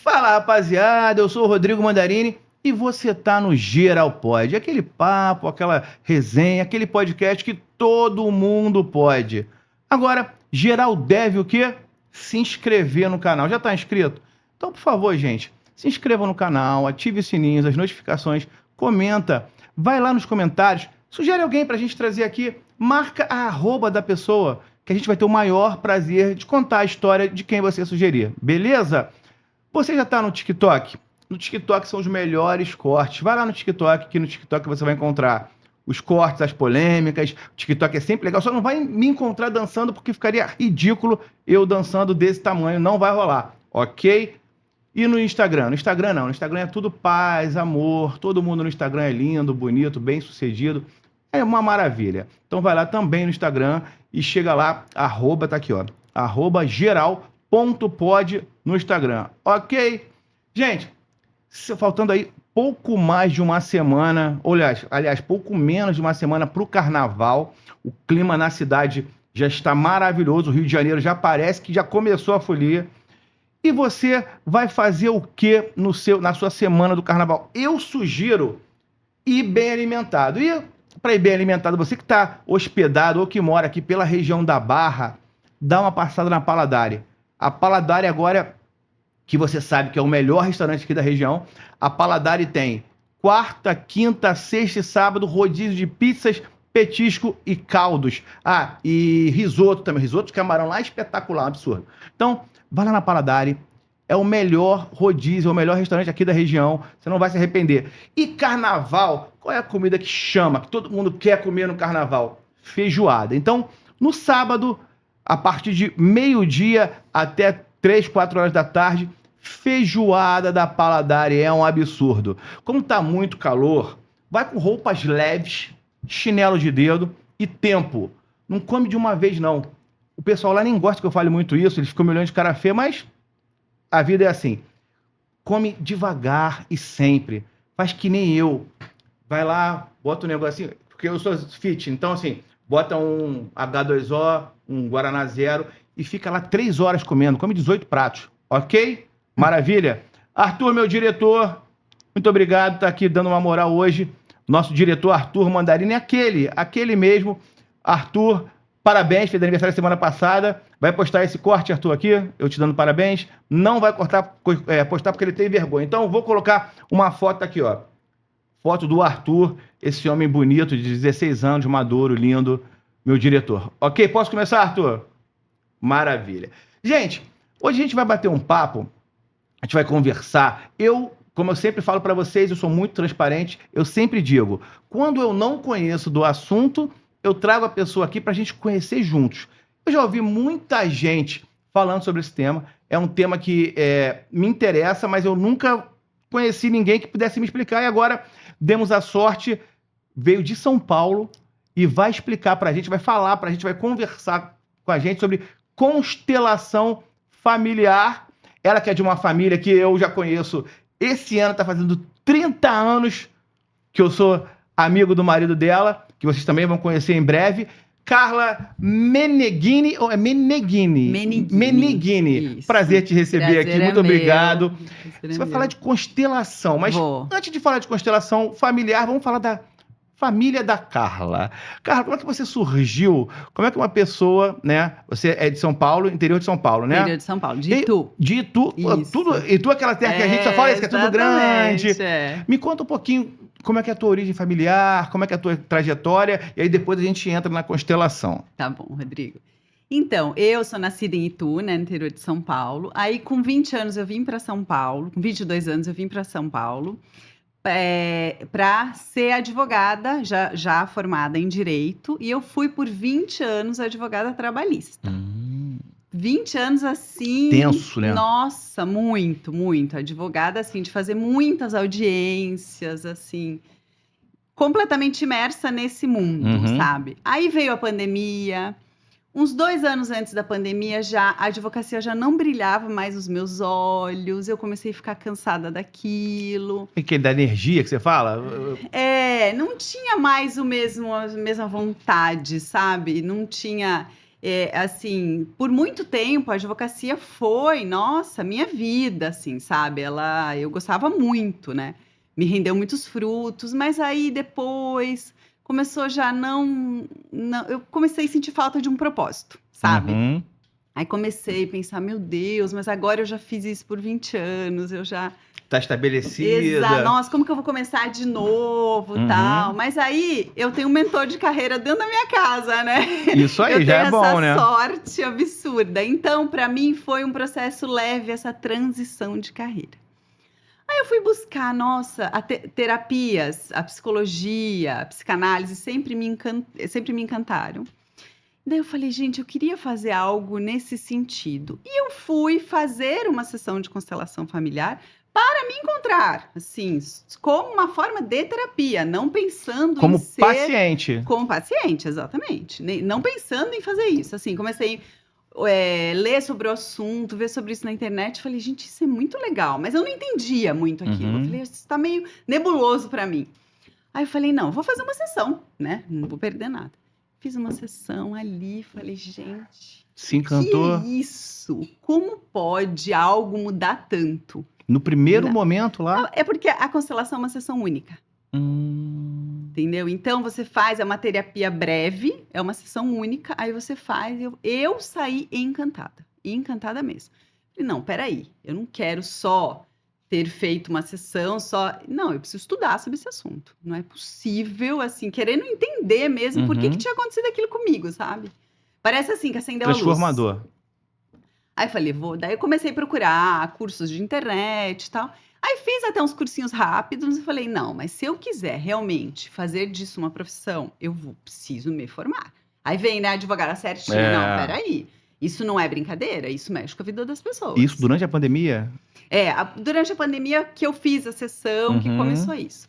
Fala, rapaziada, eu sou o Rodrigo Mandarini e você tá no Geral Pode, aquele papo, aquela resenha, aquele podcast que todo mundo pode. Agora, geral deve o quê? Se inscrever no canal. Já tá inscrito? Então, por favor, gente, se inscreva no canal, ative os sininhos, as notificações, comenta, vai lá nos comentários, sugere alguém pra gente trazer aqui, marca a arroba da pessoa, que a gente vai ter o maior prazer de contar a história de quem você sugerir, beleza? Você já está no TikTok? No TikTok são os melhores cortes. Vai lá no TikTok, que no TikTok você vai encontrar os cortes, as polêmicas. O TikTok é sempre legal. Só não vai me encontrar dançando porque ficaria ridículo eu dançando desse tamanho. Não vai rolar, ok? E no Instagram? No Instagram não. No Instagram é tudo paz, amor. Todo mundo no Instagram é lindo, bonito, bem sucedido. É uma maravilha. Então vai lá também no Instagram e chega lá, arroba, tá aqui, ó. Arroba geral.pod no Instagram, ok? Gente, faltando aí pouco mais de uma semana, aliás, pouco menos de uma semana para o Carnaval, o clima na cidade já está maravilhoso, o Rio de Janeiro já parece que já começou a folia. E você vai fazer o que na sua semana do Carnaval? Eu sugiro ir bem alimentado. E para ir bem alimentado, você que está hospedado ou que mora aqui pela região da Barra, dá uma passada na Paladari. A Paladari agora, que você sabe que é o melhor restaurante aqui da região, a Paladari tem quarta, quinta, sexta e sábado rodízio de pizzas, petisco e caldos. Ah, e risoto também. Risoto de camarão lá, espetacular, um absurdo. Então, vai lá na Paladari. É o melhor rodízio, é o melhor restaurante aqui da região. Você não vai se arrepender. E carnaval, qual é a comida que chama, que todo mundo quer comer no carnaval? Feijoada. Então, no sábado, a partir de meio-dia até 3, 4 horas da tarde, feijoada da Paladari, é um absurdo. Como tá muito calor, vai com roupas leves, chinelo de dedo e tempo. Não come de uma vez, não. O pessoal lá nem gosta que eu fale muito isso, eles ficam me olhando de cara feia, mas a vida é assim. Come devagar e sempre. Faz que nem eu. Vai lá, bota um negocinho, porque eu sou fit, então assim, bota um H2O, um Guaraná Zero e fica lá 3 horas comendo. Come 18 pratos, ok? Maravilha? Arthur, meu diretor, muito obrigado por estar aqui dando uma moral hoje. Nosso diretor Arthur Mandarini é aquele mesmo. Arthur, parabéns, fez aniversário semana passada. Vai postar esse corte, Arthur, aqui, eu te dando parabéns. Não vai postar porque ele tem vergonha. Então, vou colocar uma foto aqui, ó. Foto do Arthur, esse homem bonito de 16 anos, maduro, lindo, meu diretor. Ok? Posso começar, Arthur? Maravilha. Gente, hoje a gente vai bater um papo, a gente vai conversar. Como eu sempre falo para vocês, eu sou muito transparente, eu sempre digo, quando eu não conheço do assunto, eu trago a pessoa aqui para a gente conhecer juntos. Eu já ouvi muita gente falando sobre esse tema, é um tema que me interessa, mas eu nunca conheci ninguém que pudesse me explicar, e agora demos a sorte, veio de São Paulo e vai explicar para a gente, vai falar para a gente, vai conversar com a gente sobre constelação familiar. Ela que é de uma família que eu já conheço, esse ano está fazendo 30 anos que eu sou amigo do marido dela, que vocês também vão conhecer em breve. Carla Meneghini, ou é Meneghini? Meneghini. Prazer te receber aqui, muito obrigado. Você vai falar de constelação, mas antes de falar de constelação familiar, vamos falar da família da Carla. Carla, como é que você surgiu? Como é que uma pessoa, né? Você é de São Paulo, interior de São Paulo, né? Interior de São Paulo, de Itu. De Itu, Itu é aquela terra que a gente só fala isso, que é tudo grande. Me conta um pouquinho como é que é a tua origem familiar, como é que é a tua trajetória, e aí depois a gente entra na constelação. Tá bom, Rodrigo. Então, eu sou nascida em Itu, né, no interior de São Paulo. Aí, com 20 anos, eu vim para São Paulo. Com 22 anos, eu vim para São Paulo para ser advogada, já formada em Direito. E eu fui, por 20 anos, advogada trabalhista. 20 anos, assim... Tenso, né? Nossa, muito, muito. Advogada, assim, de fazer muitas audiências, assim... Completamente imersa nesse mundo, sabe? Aí veio a pandemia... Uns 2 anos antes da pandemia, a advocacia já não brilhava mais os meus olhos, eu comecei a ficar cansada daquilo. E que da energia que você fala? Não tinha mais a mesma vontade, sabe? Não tinha... assim, por muito tempo a advocacia foi, nossa, minha vida, assim, sabe? Eu gostava muito, né? Me rendeu muitos frutos, mas aí depois começou já não, eu comecei a sentir falta de um propósito, sabe? Uhum. Aí comecei a pensar, meu Deus, mas agora eu já fiz isso por 20 anos, eu já Tá estabelecida. nossa, como que eu vou começar de novo, tal? Mas aí eu tenho um mentor de carreira dentro da minha casa, né? Isso aí, Eu já tenho é bom, essa né? sorte absurda. Então, para mim foi um processo leve essa transição de carreira. Aí eu fui buscar, nossa, terapias, a psicologia, a psicanálise sempre sempre me encantaram. Daí eu falei, gente, eu queria fazer algo nesse sentido. E eu fui fazer uma sessão de constelação familiar para me encontrar, assim, como uma forma de terapia, não pensando em Como ser paciente. como paciente, exatamente. Não pensando em fazer isso. Assim, comecei ler sobre o assunto, ver sobre isso na internet. Falei, gente, isso é muito legal. Mas eu não entendia muito aquilo. Eu falei, isso está meio nebuloso para mim. Aí eu falei, não, vou fazer uma sessão, né? Não vou perder nada. Fiz uma sessão ali, falei, gente, Se o que é encantou isso? Como pode algo mudar tanto? no primeiro Não. momento lá? É porque a constelação é uma sessão única. Entendeu? Então você faz, é uma terapia breve, é uma sessão única, aí você faz. Eu saí encantada mesmo. Falei, não, peraí, eu não quero só ter feito uma sessão, Não, eu preciso estudar sobre esse assunto. Não é possível, assim, querendo entender mesmo por que tinha acontecido aquilo comigo, sabe? Parece assim que acendeu a luz. Transformador. Aí eu falei, daí eu comecei a procurar cursos de internet e tal. Aí fiz até uns cursinhos rápidos e falei, não, mas se eu quiser realmente fazer disso uma profissão, preciso me formar. Aí vem, né, a advogada certinha. Não, peraí. Isso não é brincadeira, isso mexe com a vida das pessoas. Isso durante a pandemia? Durante a pandemia que eu fiz a sessão, que começou isso.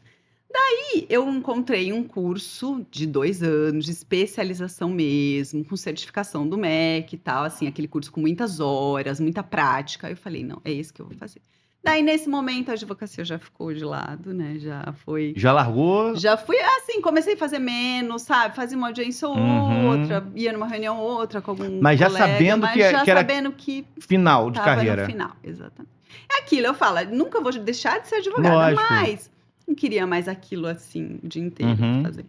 Daí eu encontrei um curso de 2 anos, de especialização mesmo, com certificação do MEC e tal, assim, aquele curso com muitas horas, muita prática. Aí eu falei, não, é esse que eu vou fazer. Daí, nesse momento, a advocacia já ficou de lado, né? Já foi. Já largou? Já fui assim, comecei a fazer menos, sabe? Fazia uma audiência ou outra, ia numa reunião ou outra com algum Mas já colega, sabendo mas que já era sabendo que final de tava carreira. no final, exatamente. É aquilo, eu falo, nunca vou deixar de ser advogada, Lógico. mas não queria mais aquilo assim o dia inteiro fazer.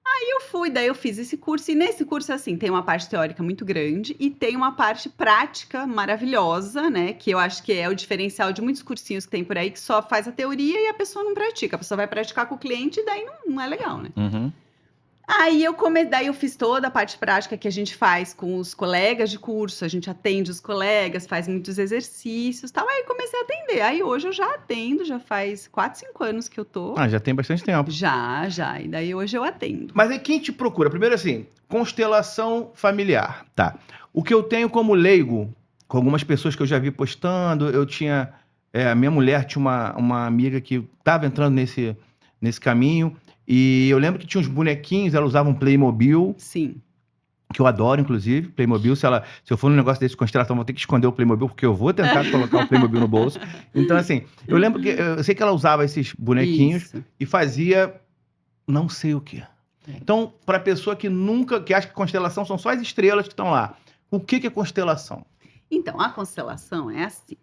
Aí eu fui, daí eu fiz esse curso, e nesse curso, assim, tem uma parte teórica muito grande e tem uma parte prática maravilhosa, né? Que eu acho que é o diferencial de muitos cursinhos que tem por aí, que só faz a teoria e a pessoa não pratica. A pessoa vai praticar com o cliente e daí não é legal, né? Aí daí eu fiz toda a parte prática que a gente faz com os colegas de curso, a gente atende os colegas, faz muitos exercícios e tal. Aí comecei a atender. Aí hoje eu já atendo, já faz 4, 5 anos que eu tô. Já tem bastante tempo. Já. E daí hoje eu atendo. Mas aí quem te procura? Primeiro assim, constelação familiar, tá. O que eu tenho como leigo, com algumas pessoas que eu já vi postando, eu tinha... a minha mulher tinha uma amiga que estava entrando nesse caminho, e eu lembro que tinha uns bonequinhos, ela usava um Playmobil. Sim. Que eu adoro, inclusive, Playmobil. Se eu for num negócio desse de constelação, vou ter que esconder o Playmobil, porque eu vou tentar colocar o Playmobil no bolso. Então, assim, eu lembro que... Eu sei que ela usava esses bonequinhos e fazia não sei o quê. Então, para pessoa que acha que constelação são só as estrelas que estão lá, o que é constelação? Então, a constelação é assim.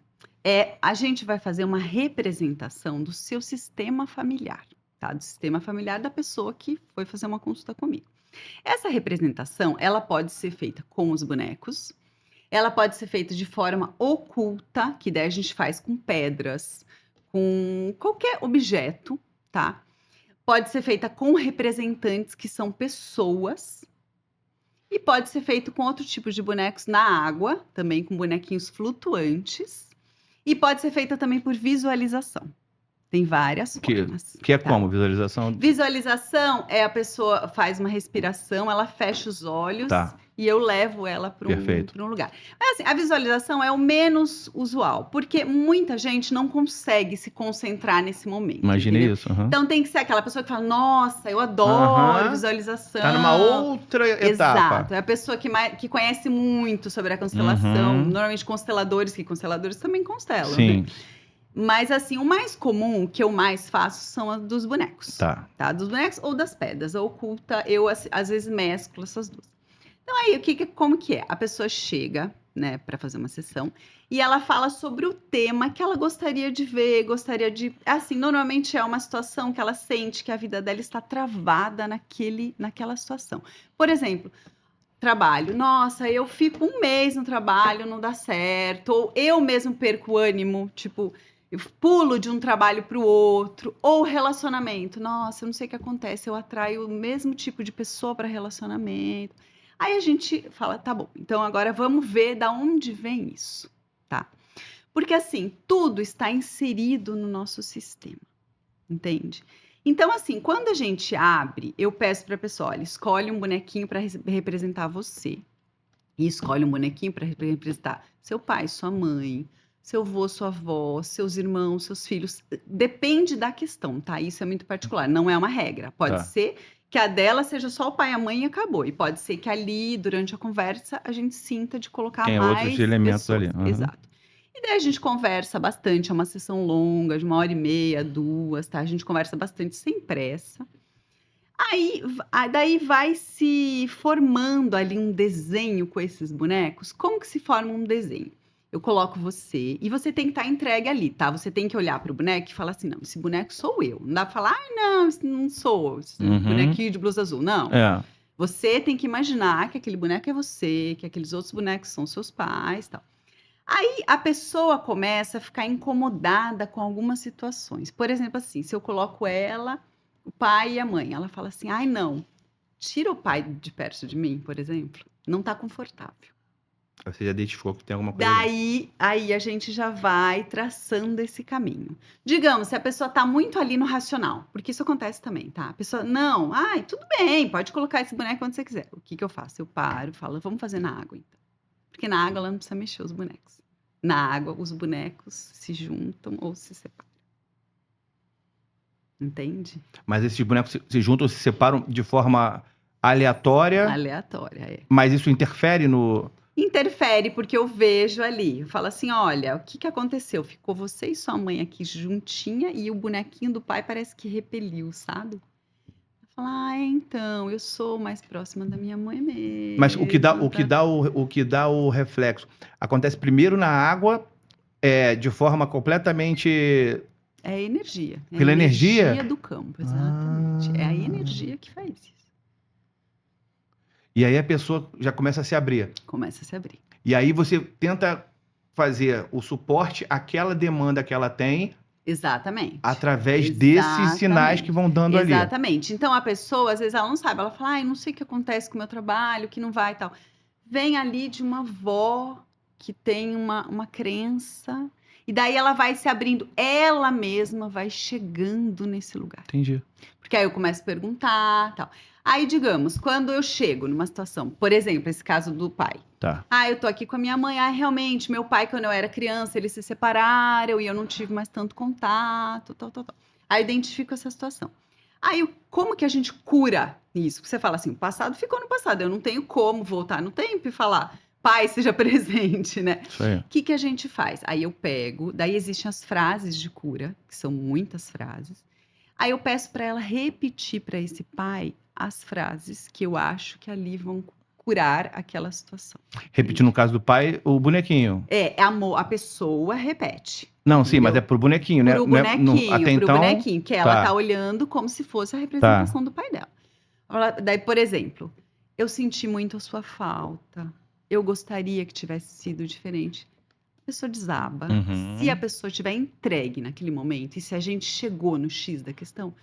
A gente vai fazer uma representação do seu sistema familiar, tá? Do sistema familiar da pessoa que foi fazer uma consulta comigo. Essa representação, ela pode ser feita com os bonecos, ela pode ser feita de forma oculta, que daí a gente faz com pedras, com qualquer objeto, tá? Pode ser feita com representantes que são pessoas. E pode ser feito com outro tipo de bonecos na água, também com bonequinhos flutuantes. E pode ser feita também por visualização. Tem várias formas. Que é como visualização? Visualização é a pessoa faz uma respiração, ela fecha os olhos e eu levo ela para um lugar. Mas assim, a visualização é o menos usual, porque muita gente não consegue se concentrar nesse momento. Imaginei isso. Então tem que ser aquela pessoa que fala, nossa, eu adoro visualização. Tá numa outra etapa. Exato. É a pessoa que conhece muito sobre a constelação. Normalmente consteladores também constelam. Sim. Né? Mas, assim, o mais comum, que eu mais faço, são as dos bonecos. Tá? Dos bonecos ou das pedras. A oculta, eu, às vezes, mesclo essas duas. Então aí, como que é? A pessoa chega, né, para fazer uma sessão e ela fala sobre o tema que ela gostaria de ver, gostaria de, assim, normalmente é uma situação que ela sente que a vida dela está travada naquela situação. Por exemplo, trabalho. Nossa, eu fico um mês no trabalho, não dá certo. Ou eu mesmo perco o ânimo, tipo, eu pulo de um trabalho para o outro. Ou relacionamento. Nossa, eu não sei o que acontece, eu atraio o mesmo tipo de pessoa para relacionamento. Aí a gente fala, tá bom, então agora vamos ver da onde vem isso, tá? Porque assim, tudo está inserido no nosso sistema, entende? Então, assim, quando a gente abre, eu peço para a pessoa, olha, escolhe um bonequinho para representar você. E escolhe um bonequinho para representar seu pai, sua mãe, seu avô, sua avó, seus irmãos, seus filhos. Depende da questão, tá? Isso é muito particular, não é uma regra. Pode Tá. ser que a dela seja só o pai e a mãe e acabou. E pode ser que ali, durante a conversa, a gente sinta de colocar Tem outros mais elementos ali. pessoas. Uhum. Exato. E daí a gente conversa bastante, é uma sessão longa, de 1h30, 2, tá? A gente conversa bastante sem pressa. Daí vai se formando ali um desenho com esses bonecos. Como que se forma um desenho? Eu coloco você e você tem que estar entregue ali, tá? Você tem que olhar para o boneco e falar assim: não, esse boneco sou eu. Não dá para falar, ai, não, esse não sou, esse Uhum. bonequinho de blusa azul. Não. É. Você tem que imaginar que aquele boneco é você, que aqueles outros bonecos são seus pais, tal. Aí a pessoa começa a ficar incomodada com algumas situações. Por exemplo, assim, se eu coloco ela, o pai e a mãe, ela fala assim: ai, não, tira o pai de perto de mim, por exemplo, não tá confortável. Você já identificou que tem alguma coisa ali. Aí a gente já vai traçando esse caminho. Digamos, se a pessoa tá muito ali no racional, porque isso acontece também, tá? A pessoa, não, ai, tudo bem, pode colocar esse boneco onde você quiser. O que eu faço? Eu paro, falo, vamos fazer na água, então. Porque na água ela não precisa mexer os bonecos. Na água, os bonecos se juntam ou se separam. Entende? Mas esses bonecos se juntam ou se separam de forma aleatória, Aleatória, é. mas isso interfere no. Interfere, porque eu vejo ali. Eu falo assim: olha, o que aconteceu? Ficou você e sua mãe aqui juntinha e o bonequinho do pai parece que repeliu, sabe? Eu falo, então, eu sou mais próxima da minha mãe mesmo. Mas o que dá o reflexo acontece primeiro na água, de forma completamente. É energia. É Pela a energia? do campo, exatamente. É a energia que faz isso. E aí a pessoa já começa a se abrir. Começa a se abrir. E aí você tenta fazer o suporte àquela demanda que ela tem Exatamente. através desses sinais que vão dando ali. Exatamente. Então a pessoa, às vezes, ela não sabe, ela fala, ai, não sei o que acontece com o meu trabalho, que não vai e tal. Vem ali de uma avó que tem uma crença, e daí ela vai se abrindo, ela mesma vai chegando nesse lugar. Entendi. Porque aí eu começo a perguntar, tal. Aí, digamos, quando eu chego numa situação, por exemplo, esse caso do pai. Tá. Eu tô aqui com a minha mãe. Realmente, meu pai, quando eu era criança, eles se separaram e eu não tive mais tanto contato, tal. Aí eu identifico essa situação. Aí, como que a gente cura isso? Você fala assim, o passado ficou no passado, eu não tenho como voltar no tempo e falar, pai, seja presente, né? Isso aí. O que a gente faz? Aí eu pego, daí existem as frases de cura, que são muitas frases. Aí eu peço para ela repetir para esse pai as frases que eu acho que ali vão curar aquela situação. Repetir no caso do pai, o bonequinho. Amor, a pessoa repete. Não, sim, Entendeu? mas é pro bonequinho, né? Pro bonequinho, até pro então. bonequinho, que ela tá olhando como se fosse a representação do pai dela. Daí, por exemplo, eu senti muito a sua falta. Eu gostaria que tivesse sido diferente. A pessoa desaba. Uhum. Se a pessoa estiver entregue naquele momento, e se a gente chegou no X da questão,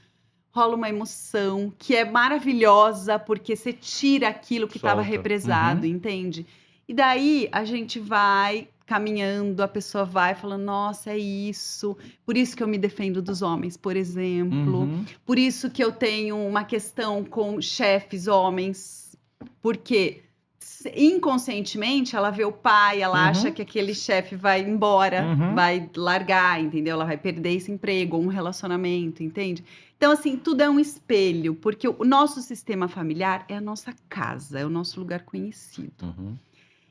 rola uma emoção que é maravilhosa, porque você tira aquilo que estava Solta. represado, Uhum. entende? E daí a gente vai caminhando, a pessoa vai falando, nossa, é isso. Por isso que eu me defendo dos homens, por exemplo. Uhum. Por isso que eu tenho uma questão com chefes homens. Porque inconscientemente ela vê o pai, ela acha que aquele chefe vai embora, vai largar, entendeu? Ela vai perder esse emprego ou um relacionamento, entende? Então, assim, tudo é um espelho, porque o nosso sistema familiar é a nossa casa, é o nosso lugar conhecido. Uhum.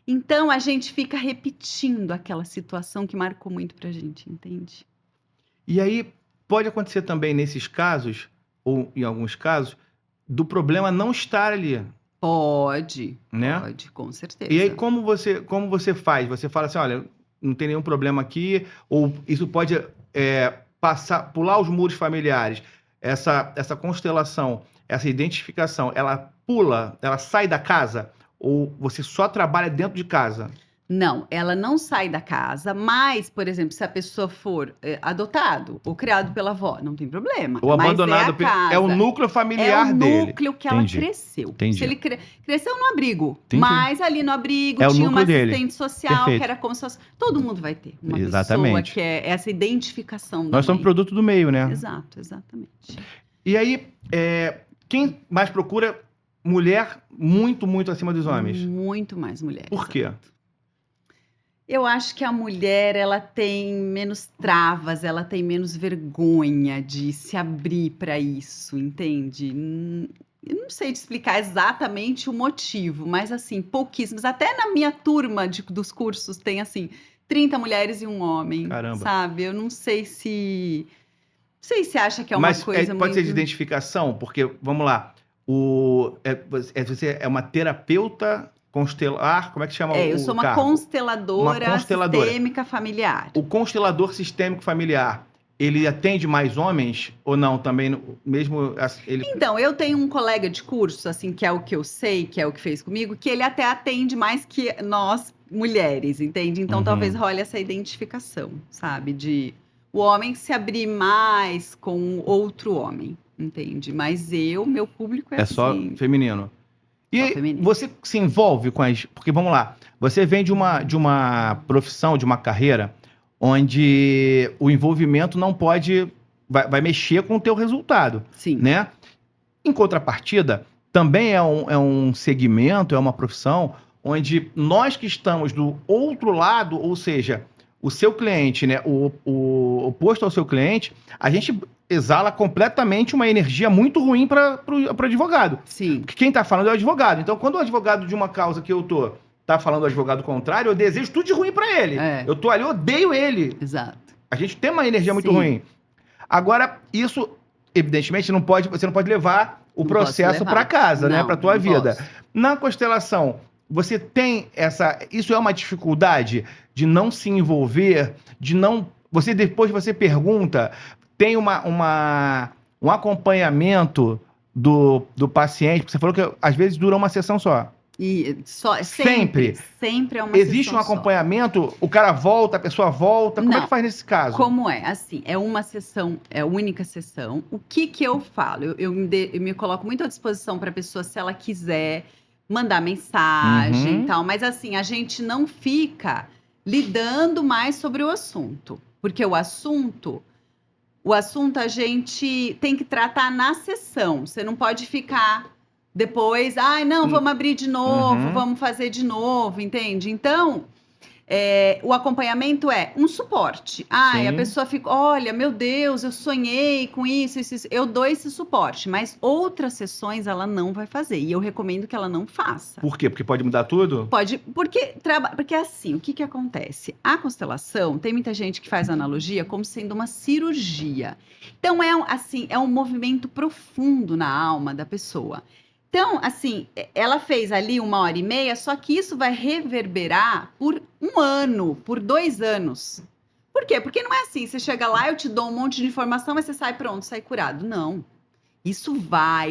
Então, a gente fica repetindo aquela situação que marcou muito pra gente, entende? E aí, pode acontecer também nesses casos, ou em alguns casos, do problema não estar ali. Pode, né? pode, com certeza. E aí, como você faz? Você fala assim, olha, não tem nenhum problema aqui, ou isso pode pular os muros familiares. Essa constelação, essa identificação, ela sai da casa? Ou você só trabalha dentro de casa? Não, ela não sai da casa, mas, por exemplo, se a pessoa for adotado ou criado pela avó, não tem problema. Ou Mas abandonado, é o núcleo é o familiar dele. núcleo que ela Entendi, cresceu. entendi. Se ele cresceu no abrigo, Entendi. mas ali no abrigo É o tinha uma núcleo dele. assistente social, Perfeito. que era como se fosse... Todo mundo vai ter uma pessoa Exatamente. que é essa identificação da Nós somos mãe. produto do meio, né? Exato, exatamente. E aí, quem mais procura mulher muito, muito acima dos homens? Muito mais mulheres. Por quê? Eu acho que a mulher, ela tem menos travas, ela tem menos vergonha de se abrir para isso, entende? Eu não sei te explicar exatamente o motivo, mas assim, pouquíssimos. Até na minha turma dos cursos tem assim, 30 mulheres e um homem, Caramba. sabe? Eu não sei se... Não sei se acha que é uma Mas coisa pode ser de muito... identificação? Porque, vamos lá, você é uma terapeuta constelar, como é que chama o eu sou uma cargo? consteladora, Uma consteladora. sistêmica familiar. O constelador sistêmico familiar, ele atende mais homens ou não? Também, mesmo ele... Então, eu tenho um colega de curso, assim, que é o que eu sei, que é o que fez comigo, que ele até atende mais que nós mulheres, entende? Então, Uhum. talvez role essa identificação, sabe? De o homem se abrir mais com outro homem, entende? Mas meu público é só assim, feminino. E só feminino. você se envolve com as... Porque, vamos lá, você vem de uma profissão, de uma carreira, onde o envolvimento não pode... Vai mexer com o teu resultado, Sim. né? Em contrapartida, também é um segmento, é uma profissão, onde nós que estamos do outro lado, ou seja, o seu cliente, né, o oposto ao seu cliente, a gente exala completamente uma energia muito ruim para o advogado. Sim. Porque quem está falando é o advogado. Então, quando o advogado de uma causa que eu tô tá falando do advogado contrário, eu desejo tudo de ruim para ele. Eu tô ali, eu odeio ele. Exato. A gente tem uma energia muito Sim. ruim. Agora, isso, evidentemente, você não pode levar o processo para casa, né, para tua vida. Posso. Na constelação, você tem isso é uma dificuldade de não se envolver, de não... Depois você pergunta, tem um acompanhamento do paciente, porque você falou que às vezes dura uma sessão só. E Sempre é uma existe um sessão acompanhamento, o cara volta, a pessoa volta, como é Não. que faz nesse caso? Como é? Assim, é uma sessão, é a única sessão. O que eu falo? Eu me coloco muito à disposição para a pessoa, se ela quiser, mandar mensagem e tal. Mas assim, a gente não fica lidando mais sobre o assunto. Porque o assunto a gente tem que tratar na sessão. Você não pode ficar depois, não, vamos abrir de novo, vamos fazer de novo, entende? Então... o acompanhamento é um suporte. A pessoa fica, olha, meu Deus, eu sonhei com isso. Eu dou esse suporte, mas outras sessões ela não vai fazer. E eu recomendo que ela não faça. Por quê? Porque pode mudar tudo? Pode, porque assim, o que acontece? A constelação, tem muita gente que faz analogia como sendo uma cirurgia. Então, é um movimento profundo na alma da pessoa. Então, assim, ela fez ali 1h30, só que isso vai reverberar por 1 ano, por 2 anos. Por quê? Porque não é assim, você chega lá, eu te dou um monte de informação, mas você sai pronto, sai curado. Não. Isso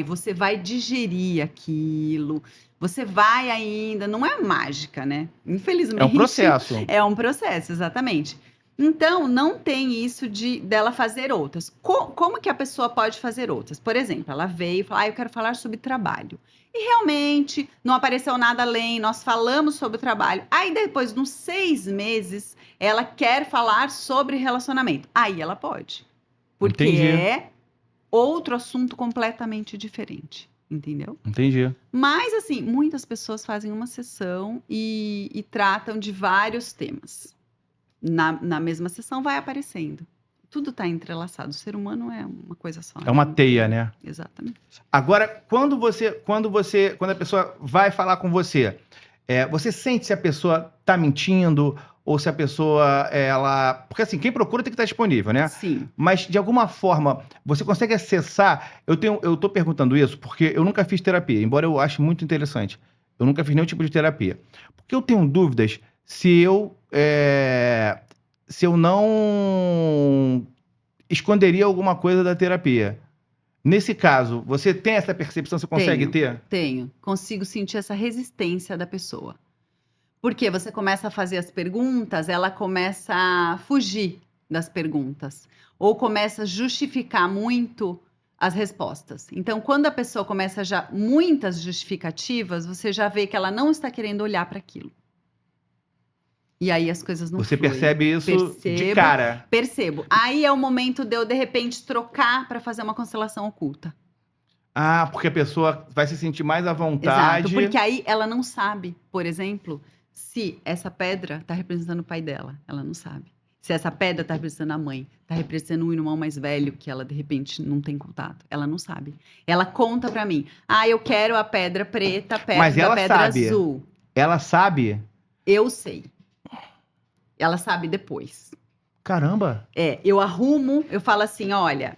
você vai digerir aquilo, você vai ainda, não é mágica, né? Infelizmente. É um processo. É um processo, exatamente. Então, não tem isso dela fazer outras. Como que a pessoa pode fazer outras? Por exemplo, ela veio e falou, eu quero falar sobre trabalho. E realmente, não apareceu nada além, nós falamos sobre o trabalho. Aí, depois, nos 6 meses, ela quer falar sobre relacionamento. Aí, ela pode. Porque é outro assunto completamente diferente. Entendeu? Entendi. Mas, assim, muitas pessoas fazem uma sessão e tratam de vários temas. Na mesma sessão vai aparecendo. Tudo está entrelaçado. O ser humano é uma coisa só. É uma teia, né? Exatamente. Agora, quando a pessoa vai falar com você, você sente se a pessoa está mentindo ou se a pessoa, ela... Porque assim, quem procura tem que estar disponível, né? Sim. Mas, de alguma forma, você consegue acessar... Eu tô perguntando isso porque eu nunca fiz terapia, embora eu ache muito interessante. Eu nunca fiz nenhum tipo de terapia. Porque eu tenho dúvidas se eu não esconderia alguma coisa da terapia. Nesse caso, você tem essa percepção, você consegue ter? Tenho. Consigo sentir essa resistência da pessoa. Porque você começa a fazer as perguntas, ela começa a fugir das perguntas. Ou começa a justificar muito as respostas. Então, quando a pessoa começa já muitas justificativas, você já vê que ela não está querendo olhar para aquilo. E aí as coisas não Você fluem. percebe isso de cara. Percebo. Aí é o momento de eu, de repente, trocar para fazer uma constelação oculta. Ah, porque a pessoa vai se sentir mais à Exato, vontade. porque aí ela não sabe, por exemplo, se essa pedra está representando o pai dela. Ela não sabe. Se essa pedra está representando a mãe, está representando um irmão mais velho que ela, de repente, não tem contato. Ela não sabe. Ela conta para mim. Ah, eu quero a pedra preta perto Mas da ela pedra sabe. azul. Ela sabe? Eu sei. Ela sabe depois. Caramba! Eu arrumo, eu falo assim, olha,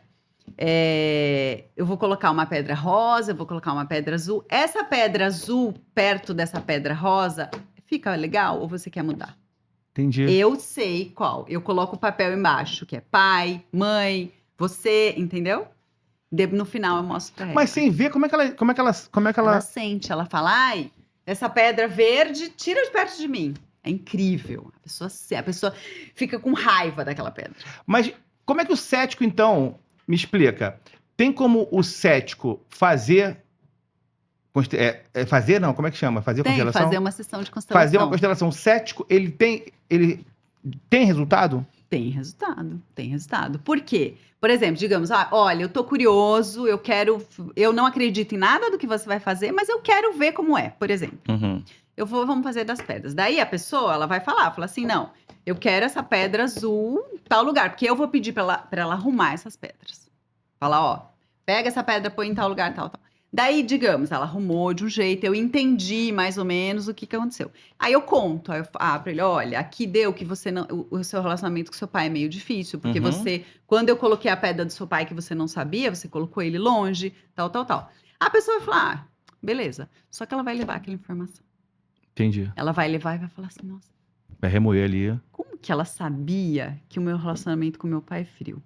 eu vou colocar uma pedra rosa, eu vou colocar uma pedra azul. Essa pedra azul, perto dessa pedra rosa, fica legal ou você quer mudar? Entendi. Eu sei qual. Eu coloco o papel embaixo, que é pai, mãe, você, entendeu? No final eu mostro pra ela. Mas sem ver, como é que ela... Ela sente, ela fala, ai, essa pedra verde, tira de perto de mim. É incrível. A pessoa fica com raiva daquela pedra. Mas como é que o cético, então, me explica? Tem como o cético fazer... fazer não, como é que chama? Fazer constelação? Fazer uma sessão de constelação. Fazer uma constelação. O cético, ele tem resultado? Tem resultado. Por quê? Por exemplo, digamos, olha, eu tô curioso, eu não acredito em nada do que você vai fazer, mas eu quero ver como é, por exemplo. Uhum. Vamos fazer das pedras. Daí a pessoa, ela vai fala assim, não, eu quero essa pedra azul em tal lugar, porque eu vou pedir pra ela arrumar essas pedras. Falar, ó, pega essa pedra, põe em tal lugar, tal. Daí, digamos, ela arrumou de um jeito, eu entendi mais ou menos o que aconteceu. Aí eu conto, aí eu falo pra ele, olha, aqui deu que você não... O seu relacionamento com seu pai é meio difícil, porque você... Quando eu coloquei a pedra do seu pai que você não sabia, você colocou ele longe, tal. A pessoa vai falar, beleza. Só que ela vai levar aquela informação. Entendi. Ela vai levar e vai falar assim, nossa... Vai remoer ali. Como que ela sabia que o meu relacionamento com meu pai é frio?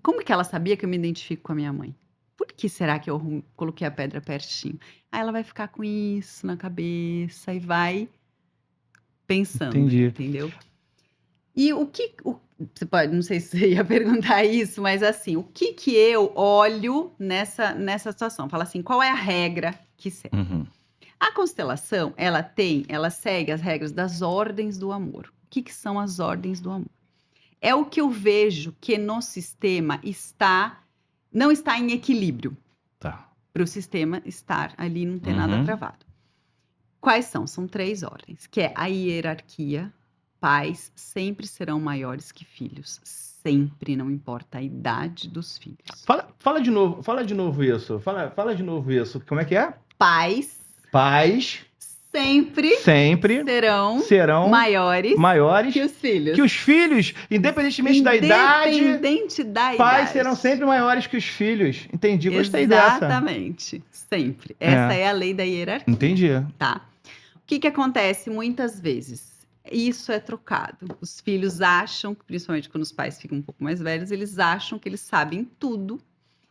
Como que ela sabia que eu me identifico com a minha mãe? Por que será que eu coloquei a pedra pertinho? Aí ela vai ficar com isso na cabeça e vai pensando, entendeu? E você pode, não sei se você ia perguntar isso, mas assim, o que eu olho nessa situação? Fala assim, qual é a regra que segue? Uhum. A constelação, ela segue as regras das ordens do amor. O que são as ordens do amor? É o que eu vejo que no sistema não está em equilíbrio. Tá. Para o sistema estar ali, não ter nada travado. Quais são? São 3 ordens, que é a hierarquia. Pais sempre serão maiores que filhos. Sempre, não importa a idade dos filhos. Fala de novo isso. Fala de novo isso. Como é que é? Pais sempre serão maiores que os filhos. Que os filhos, independentemente da idade, pais serão sempre maiores que os filhos. Entendi, gostei dessa. Exatamente, sempre. Essa é a lei da hierarquia. Entendi. Tá? O que acontece muitas vezes? Isso é trocado. Os filhos acham, principalmente quando os pais ficam um pouco mais velhos, eles acham que eles sabem tudo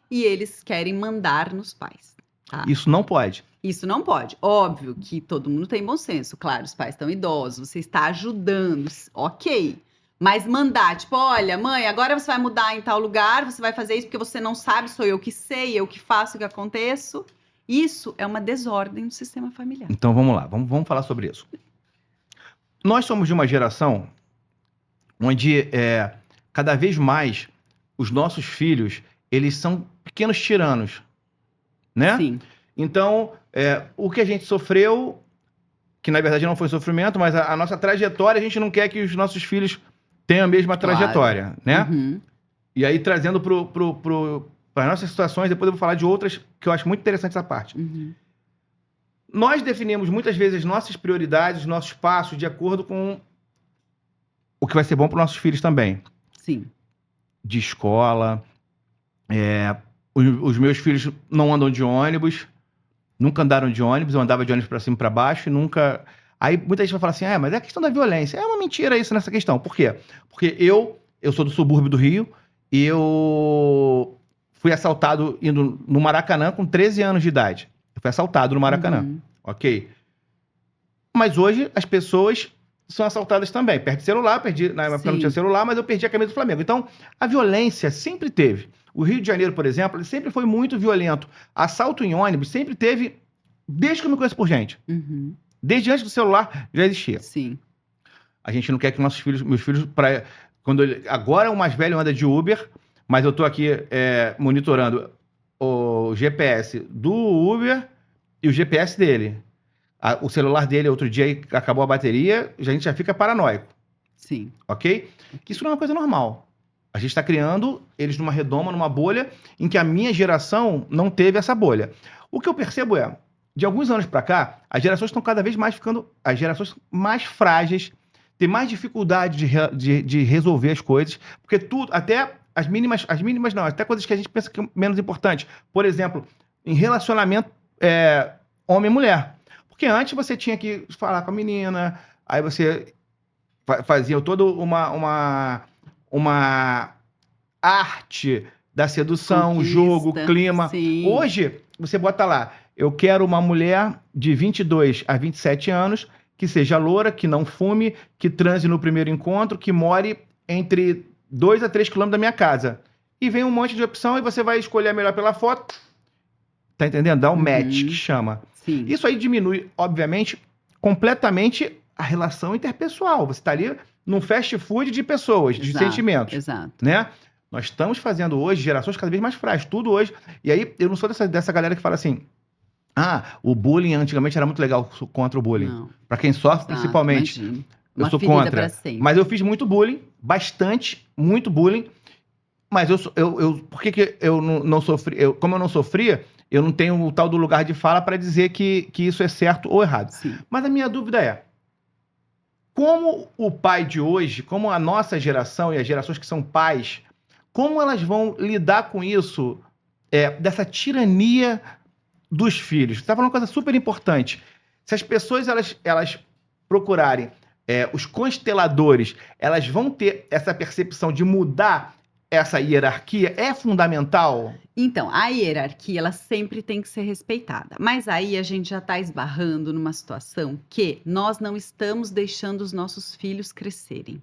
e eles querem mandar nos pais. Tá? Isso não pode. Isso não pode. Óbvio que todo mundo tem bom senso. Claro, os pais estão idosos, você está ajudando, ok. Mas mandar, tipo, olha, mãe, agora você vai mudar em tal lugar, você vai fazer isso porque você não sabe, sou eu que sei, eu que faço, o que aconteço. Isso é uma desordem do sistema familiar. Então vamos lá, vamos falar sobre isso. Nós somos de uma geração onde cada vez mais os nossos filhos, eles são pequenos tiranos, né? Sim. Então, o que a gente sofreu, que na verdade não foi sofrimento, mas a nossa trajetória, a gente não quer que os nossos filhos tenham a mesma trajetória, né? Uhum. E aí, trazendo para as nossas situações, depois eu vou falar de outras que eu acho muito interessante essa parte. Uhum. Nós definimos muitas vezes as nossas prioridades, os nossos passos, de acordo com o que vai ser bom para nossos filhos também. Sim. De escola. Os meus filhos não andam de ônibus, nunca andaram de ônibus, eu andava de ônibus para cima e para baixo e nunca... Aí muita gente vai falar assim, mas é a questão da violência. É uma mentira isso nessa questão. Por quê? Porque eu sou do subúrbio do Rio e eu fui assaltado indo no Maracanã com 13 anos de idade. Eu fui assaltado no Maracanã, ok? Mas hoje as pessoas são assaltadas também. Perdi celular, na época não tinha celular, mas eu perdi a camisa do Flamengo. Então, a violência sempre teve. O Rio de Janeiro, por exemplo, ele sempre foi muito violento. Assalto em ônibus sempre teve, desde que eu me conheço por gente. Desde antes do celular já existia. Sim. A gente não quer que meus filhos, agora o mais velho anda de Uber, mas eu tô aqui monitorando o GPS do Uber e o GPS dele. O celular dele, outro dia, acabou a bateria, a gente já fica paranoico. Sim. Ok? Isso não é uma coisa normal. A gente está criando eles numa redoma, numa bolha, em que a minha geração não teve essa bolha. O que eu percebo de alguns anos para cá, as gerações estão cada vez mais ficando... As gerações mais frágeis, têm mais dificuldade de resolver as coisas, porque tudo, até as mínimas não, até coisas que a gente pensa que é menos importante. Por exemplo, em relacionamento homem e mulher. Porque antes você tinha que falar com a menina, aí você fazia toda uma arte da sedução, Conquista, jogo, clima. sim. Hoje, você bota lá, eu quero uma mulher de 22 a 27 anos, que seja loura, que não fume, que transe no primeiro encontro, que more entre 2 a 3 quilômetros da minha casa. E vem um monte de opção e você vai escolher a melhor pela foto. Tá entendendo? Dá um match, que chama. Sim. Isso aí diminui, obviamente, completamente a relação interpessoal. Você está ali num fast food de pessoas, de sentimentos. Exato. Né? Nós estamos fazendo hoje gerações cada vez mais frágeis, tudo hoje. E aí, eu não sou dessa galera que fala assim, o bullying antigamente era muito legal, sou contra o bullying. Para quem sofre, principalmente. Imagina. Eu sou contra. Mas eu fiz muito bullying, bastante, muito bullying. Mas por que eu não sofri? Como eu não sofria, eu não tenho o tal do lugar de fala para dizer que isso é certo ou errado. Sim. Mas a minha dúvida é, como o pai de hoje, como a nossa geração e as gerações que são pais, como elas vão lidar com isso, dessa tirania dos filhos? Você está falando uma coisa super importante. Se as pessoas elas procurarem os consteladores, elas vão ter essa percepção de mudar essa hierarquia, é fundamental? Então, a hierarquia, ela sempre tem que ser respeitada. Mas aí a gente já está esbarrando numa situação que nós não estamos deixando os nossos filhos crescerem.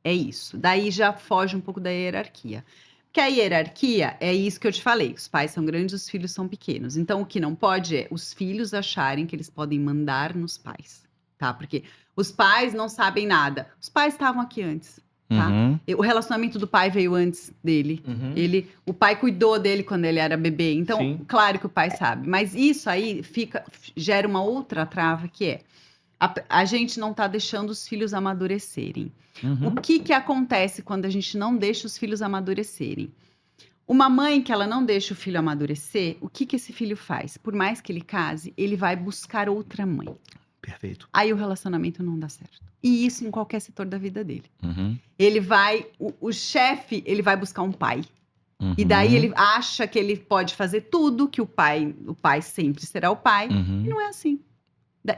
É isso. Daí já foge um pouco da hierarquia. Porque a hierarquia é isso que eu te falei. Os pais são grandes, os filhos são pequenos. Então, o que não pode é os filhos acharem que eles podem mandar nos pais, tá? Porque os pais não sabem nada. Os pais estavam aqui antes. Tá? O relacionamento do pai veio antes dele. O pai cuidou dele quando ele era bebê. Então, sim, claro que o pai sabe. Mas isso aí gera uma outra trava, que é a gente não tá deixando os filhos amadurecerem. O que acontece quando a gente não deixa os filhos amadurecerem? Uma mãe que ela não deixa o filho amadurecer, o que esse filho faz? Por mais que ele case, ele vai buscar outra mãe. Perfeito. Aí o relacionamento não dá certo. E isso em qualquer setor da vida dele. Ele vai... O chefe, ele vai buscar um pai. E daí ele acha que ele pode fazer tudo, que o pai sempre será o pai. E não é assim.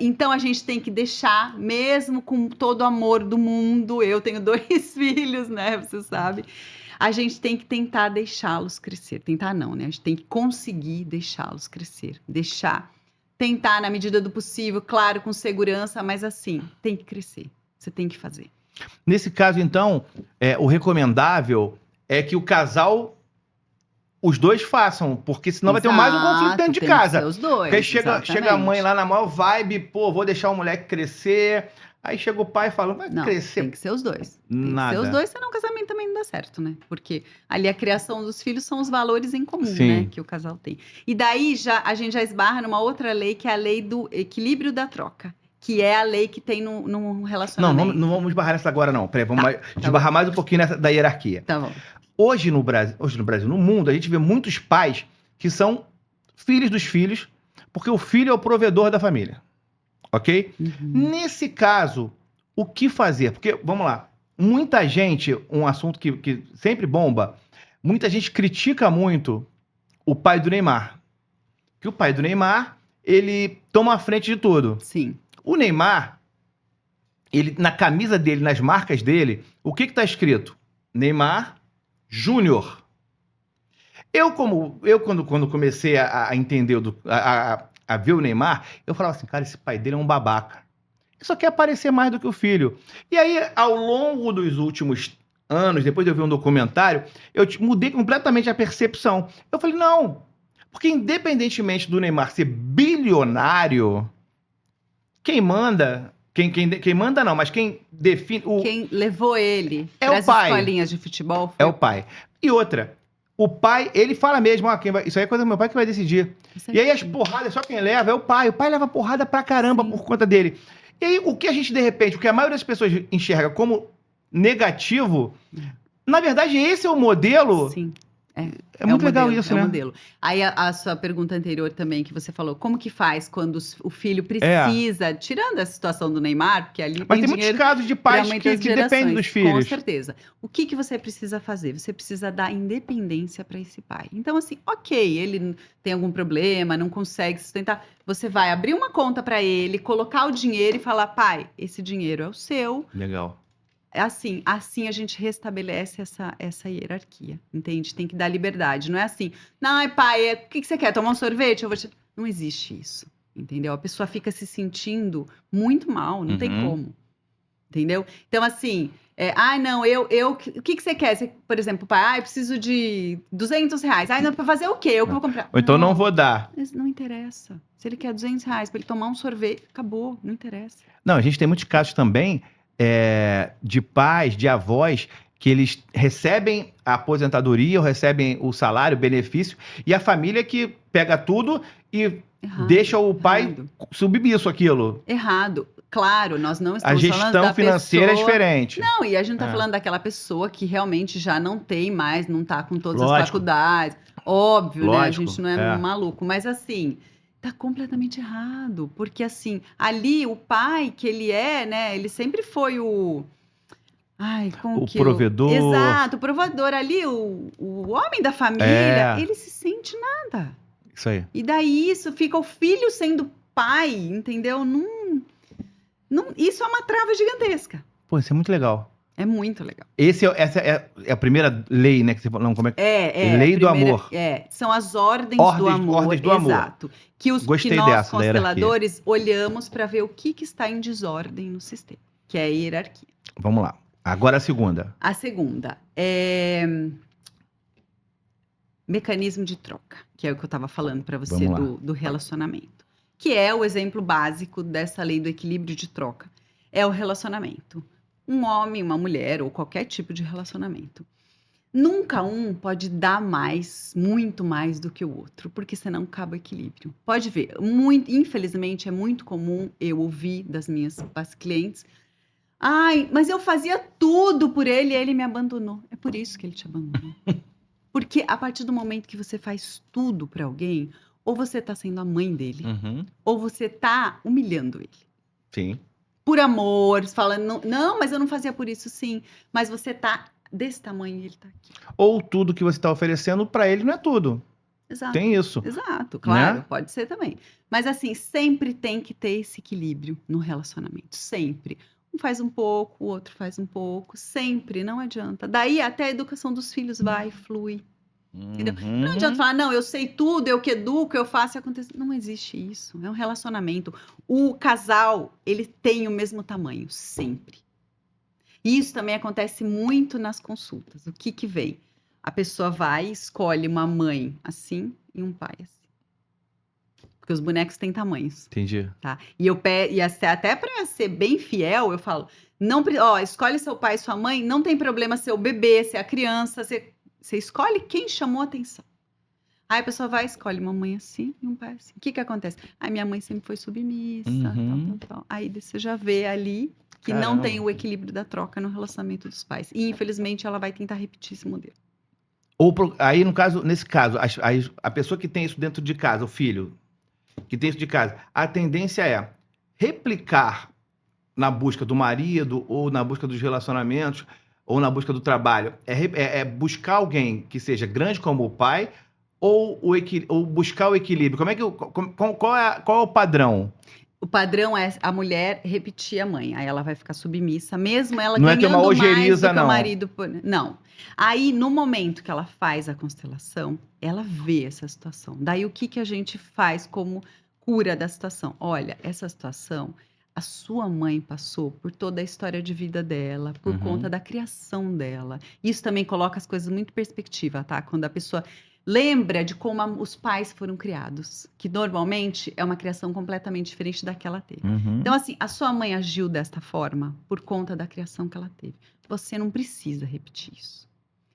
Então a gente tem que deixar, mesmo com todo o amor do mundo, eu tenho 2 filhos, né? Você sabe. A gente tem que tentar deixá-los crescer. Tentar não, né? A gente tem que conseguir deixá-los crescer. Tentar na medida do possível, claro, com segurança, mas assim, tem que crescer. Você tem que fazer. Nesse caso, então, o recomendável é que o casal, os dois façam, porque senão vai ter mais um conflito dentro de casa. Tem que ser os dois, porque chega a mãe lá na maior vibe, vou deixar o moleque crescer. Aí chega o pai e fala, vai crescer. Tem que ser os dois. Nada. Tem que ser os dois, senão o casamento também não dá certo, né? Porque ali a criação dos filhos são os valores em comum, né? Que o casal tem. E daí a gente já esbarra numa outra lei, que é a lei do equilíbrio da troca. Que é a lei que tem no relacionamento. Não vamos esbarrar nessa agora, não. Peraí, vamos esbarrar mais um pouquinho da hierarquia. Tá bom. Hoje no Brasil, no mundo, a gente vê muitos pais que são filhos dos filhos, porque o filho é o provedor da família. Ok? Nesse caso, o que fazer? Porque, vamos lá, muita gente, um assunto que sempre bomba, muita gente critica muito o pai do Neymar. Que o pai do Neymar, ele toma a frente de tudo. Sim. O Neymar, ele, na camisa dele, nas marcas dele, o que tá escrito? Neymar Júnior. Quando comecei a entender, a ver o Neymar, eu falava assim, cara, esse pai dele é um babaca. Ele só quer aparecer mais do que o filho. E aí, ao longo dos últimos anos, depois de eu ver um documentário, mudei completamente a percepção. Eu falei, não, porque independentemente do Neymar ser bilionário, quem manda, quem manda não, mas quem define... Quem levou ele É para o as pai. escolinhas de futebol É foi o pai. E outra, o pai, ele fala mesmo, isso aí é coisa do meu pai que vai decidir. E aí as porradas, só quem leva é o pai. O pai leva porrada pra caramba Sim. por conta dele. E aí o que a gente, de repente, o que a maioria das pessoas enxerga como negativo, na verdade esse é o modelo. Sim. É muito legal modelo, isso, é né? o modelo. Aí a sua pergunta anterior também, que você falou, como que faz quando o filho precisa, tirando a situação do Neymar, porque ali Mas tem tem muitos dinheiro casos de para pais muitas que dependem dos gerações, com filhos. certeza. O que você precisa fazer? Você precisa dar independência para esse pai. Então, assim, ok, ele tem algum problema, não consegue sustentar, você vai abrir uma conta para ele, colocar o dinheiro e falar, pai, esse dinheiro é o seu. Legal. Assim a gente restabelece essa hierarquia, entende? Tem que dar liberdade. Não é assim, não, pai, o que você quer? Tomar um sorvete? Não existe isso, entendeu? A pessoa fica se sentindo muito mal, não tem como, entendeu? Então, assim, não, o que você quer? Você, por exemplo, pai, eu preciso de R$ 200. Não, pra fazer o quê? Eu que vou comprar. Ou então não vou dar. Mas não interessa. Se ele quer R$ 200 para ele tomar um sorvete, acabou, não interessa. Não, a gente tem muitos casos também de pais, de avós, que eles recebem a aposentadoria ou recebem o salário, o benefício, e a família que pega tudo e deixa o pai submisso aquilo. Errado. Claro, nós não A estamos falando gestão da financeira pessoa... é diferente. Não, e a gente tá falando daquela pessoa que realmente já não tem mais, não tá com todas as Lógico. faculdades. Óbvio, né? A Lógico, gente não é maluco, mas assim, tá completamente errado, porque assim, ali o pai que ele é, né, ele sempre foi o provedor. Exato, o provedor ali, o homem da família, ele se sente nada. Isso aí. E daí isso fica o filho sendo pai, entendeu? Isso é uma trava gigantesca. Pô, isso é muito legal. É muito legal. Essa é a primeira lei, né? Que você falou. Não, como lei do amor. São as ordens do amor. Ordens do amor. Exato. Que nós, consteladores, olhamos para ver o que está em desordem no sistema, que é a hierarquia. Vamos lá. Agora a segunda. A segunda é mecanismo de troca, que é o que eu estava falando para você do relacionamento. Que é o exemplo básico dessa lei do equilíbrio de troca. É o relacionamento. Um homem, uma mulher, ou qualquer tipo de relacionamento. Nunca um pode dar mais, muito mais do que o outro, porque senão acaba o equilíbrio. Pode ver, infelizmente é muito comum eu ouvir das minhas clientes: mas eu fazia tudo por ele e ele me abandonou. É por isso que ele te abandonou. Porque a partir do momento que você faz tudo para alguém, ou você tá sendo a mãe dele, ou você tá humilhando ele. Sim. Por amor, falando, não, mas eu não fazia por isso, sim. Mas você tá desse tamanho e ele tá aqui. Ou tudo que você tá oferecendo para ele não é tudo. Exato. Tem isso. Exato, claro, né? Pode ser também. Mas assim, sempre tem que ter esse equilíbrio no relacionamento, sempre. Um faz um pouco, o outro faz um pouco, sempre, não adianta. Daí até a educação dos filhos flui. Entendeu? Não adianta falar, não, eu sei tudo, eu que educo, eu faço e acontece. Não existe isso, é um relacionamento. O casal, ele tem o mesmo tamanho, sempre. E isso também acontece muito nas consultas. O que vem? A pessoa vai e escolhe uma mãe assim e um pai assim. Porque os bonecos têm tamanhos. Entendi. Tá? E até para ser bem fiel, eu falo, escolhe seu pai e sua mãe, não tem problema ser o bebê, ser a criança, Você escolhe quem chamou a atenção. Aí a pessoa vai e escolhe uma mãe assim e um pai assim. O que acontece? Minha mãe sempre foi submissa, tal. Aí você já vê ali que não tem o equilíbrio da troca no relacionamento dos pais. E, infelizmente, ela vai tentar repetir esse modelo. Aí, nesse caso, a pessoa que tem isso dentro de casa, o filho que tem isso de casa, a tendência é replicar na busca do marido, ou na busca dos relacionamentos, ou na busca do trabalho? É buscar alguém que seja grande como o pai, ou buscar o equilíbrio? Como é que, qual é o padrão? O padrão é a mulher repetir a mãe. Aí ela vai ficar submissa, mesmo ela Não é ter uma ganhando mais do ojeriza, que o não. marido. Não. Aí, no momento que ela faz a constelação, ela vê essa situação. Daí, o que a gente faz como cura da situação? Olha, essa situação, a sua mãe passou por toda a história de vida dela, por Uhum. conta da criação dela. Isso também coloca as coisas muito em perspectiva, tá? Quando a pessoa lembra de como os pais foram criados, que normalmente é uma criação completamente diferente da que ela teve. Uhum. Então, assim, a sua mãe agiu desta forma por conta da criação que ela teve. Você não precisa repetir isso.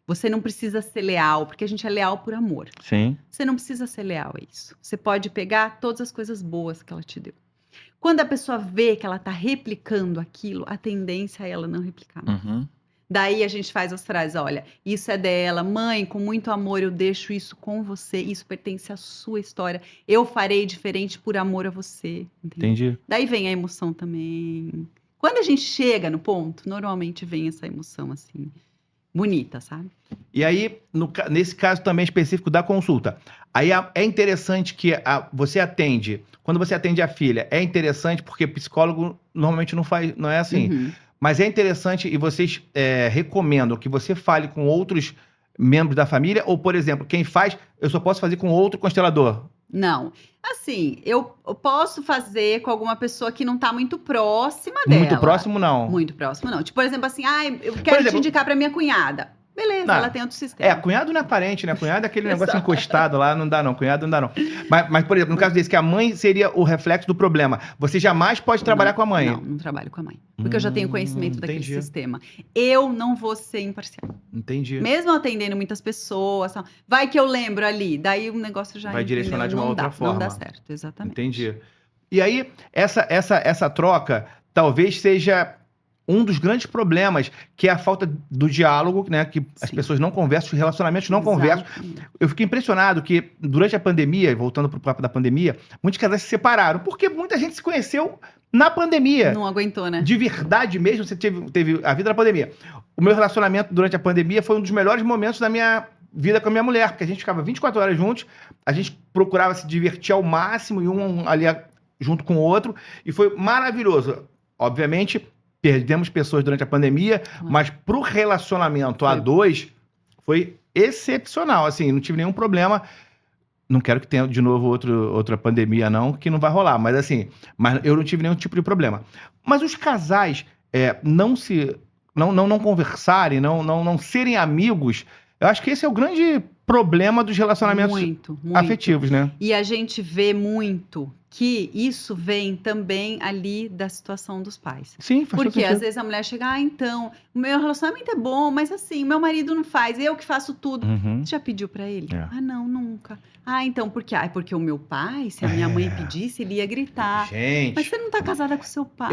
Você não precisa ser leal, porque a gente é leal por amor. Sim. Você não precisa ser leal a isso. Você pode pegar todas as coisas boas que ela te deu. Quando a pessoa vê que ela está replicando aquilo, a tendência é ela não replicar mais. Uhum. Daí a gente faz as frases, olha, isso é dela, mãe, com muito amor eu deixo isso com você, isso pertence à sua história, eu farei diferente por amor a você, entendeu? Entendi. Daí vem a emoção também. Quando a gente chega no ponto, normalmente vem essa emoção assim, bonita, sabe? E aí, nesse caso também específico da consulta, aí é interessante que você atende, quando você atende a filha, é interessante porque psicólogo normalmente não é assim. Uhum. Mas é interessante e vocês recomendam que você fale com outros membros da família? Ou, por exemplo, quem faz, eu só posso fazer com outro constelador? Não. Assim, eu posso fazer com alguma pessoa que não tá muito próxima dela. Muito próximo, não. Muito próximo, não. Tipo, por exemplo, assim, eu quero te indicar pra minha cunhada. Beleza, Não. ela tem outro sistema. Cunhado não é parente, né? Cunhado é aquele negócio Exato. encostado lá, não dá não. Cunhado não dá não. Mas, por exemplo, no caso desse, que a mãe seria o reflexo do problema, você jamais pode trabalhar com a mãe? Não trabalho com a mãe. Porque eu já tenho conhecimento daquele entendi. sistema. Eu não vou ser imparcial. Entendi. Mesmo atendendo muitas pessoas, vai que eu lembro ali, daí o negócio já vai direcionar de uma outra forma. Não dá certo, exatamente. Entendi. E aí, essa troca talvez seja um dos grandes problemas, que é a falta do diálogo, né? Que as pessoas não conversam, os relacionamentos não conversam. Eu fiquei impressionado que, durante a pandemia, voltando para o papo da pandemia, muitos casais se separaram, porque muita gente se conheceu na pandemia. Não aguentou, né? De verdade mesmo, você teve a vida da pandemia. O meu relacionamento durante a pandemia foi um dos melhores momentos da minha vida com a minha mulher, porque a gente ficava 24 horas juntos, a gente procurava se divertir ao máximo, e um ali junto com o outro, e foi maravilhoso. Obviamente, perdemos pessoas durante a pandemia, mas pro relacionamento a dois, foi excepcional, assim, não tive nenhum problema. Não quero que tenha de novo outra pandemia, não, que não vai rolar, mas assim, eu não tive nenhum tipo de problema. Mas os casais não conversarem, não serem amigos, eu acho que esse é o grande problema dos relacionamentos muito. afetivos, né? E a gente vê muito que isso vem também ali da situação dos pais. Sim, faz Porque sentido. às vezes a mulher chega, então, o meu relacionamento é bom, mas assim, meu marido não faz, eu que faço tudo. Uhum. Você já pediu pra ele? É. Ah, não, nunca. Ah, então, por quê? Ah, porque o meu pai, se a minha mãe pedisse, ele ia gritar. Gente, Mas você não tá casada com seu pai.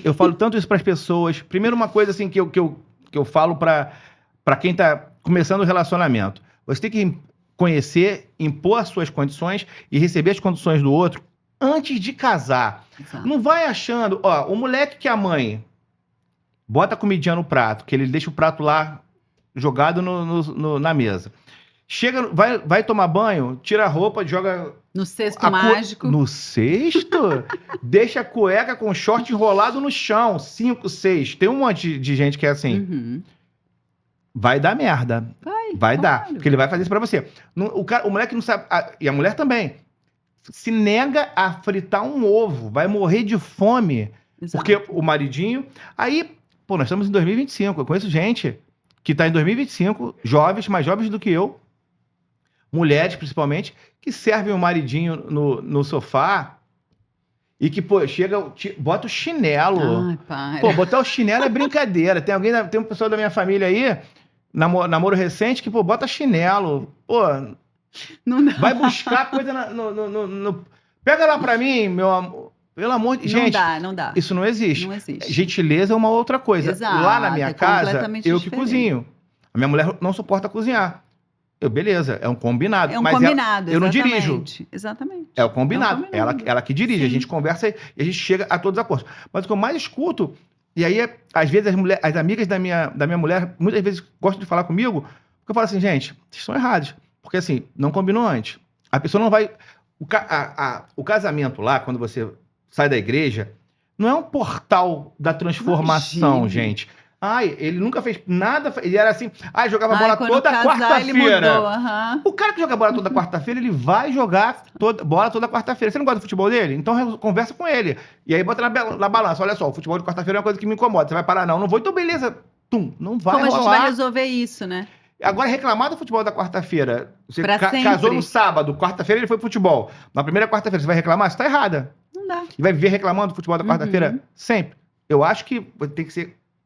eu falo tanto isso para as pessoas. Primeiro, uma coisa assim que eu falo para quem tá começando o relacionamento. Você tem que conhecer, impor as suas condições e receber as condições do outro antes de casar. Exato. Não vai achando, o moleque que a mãe bota a comidinha no prato, que ele deixa o prato lá jogado na mesa. Chega, vai tomar banho, tira a roupa, joga no cesto mágico. No cesto? Deixa a cueca com short enrolado no chão. 5, 6. Tem um monte de gente que é assim. Uhum. Vai dar merda. Vai dar. Porque ele vai fazer isso pra você. O moleque não sabe. E a mulher também. Se nega a fritar um ovo. Vai morrer de fome. Exato. Porque o maridinho. Aí, nós estamos em 2025. Eu conheço gente que tá em 2025, jovens, mais jovens do que eu. Mulheres, principalmente, que servem o maridinho no sofá e que, chega, bota o chinelo. Ai, para. Botar o chinelo é brincadeira. Tem um pessoal da minha família aí, namoro recente, que, bota chinelo. Não dá. Vai buscar coisa Pega lá pra mim, meu amor. Pelo amor de... Gente, não dá. isso não existe. Não existe. Gentileza é uma outra coisa. Exato, Lá na minha casa, eu que diferente. cozinho. A minha mulher não suporta cozinhar. beleza, é um combinado. É um mas combinado, eu não dirijo. Exatamente. É o combinado. É um combinado. Ela que dirige, Sim. a gente conversa e a gente chega a todos os acordos. Mas o que eu mais escuto, e aí, às vezes, as amigas da minha mulher, muitas vezes gostam de falar comigo, porque eu falo assim, gente, vocês estão errados. Porque assim, não combinou antes. A pessoa não vai. O casamento lá, quando você sai da igreja, não é um portal da transformação, Imagine. gente. Ai, ele nunca fez nada. Ele era assim, jogava bola quando toda casar, ele mudou, quarta-feira. O cara que joga bola toda quarta-feira, ele vai jogar bola toda quarta-feira. Você não gosta do futebol dele? Então conversa com ele. E aí bota na balança. Olha só, o futebol de quarta-feira é uma coisa que me incomoda. Você vai parar? Não vou. Então beleza. Não vai Como rolar. a gente vai resolver isso, né? Agora, reclamar do futebol da quarta-feira. Você sempre. casou no sábado, quarta-feira ele foi pro futebol. Na primeira quarta-feira, você vai reclamar? Você tá errada. Não dá. E vai viver reclamando do futebol da quarta-feira? Sempre. Eu acho que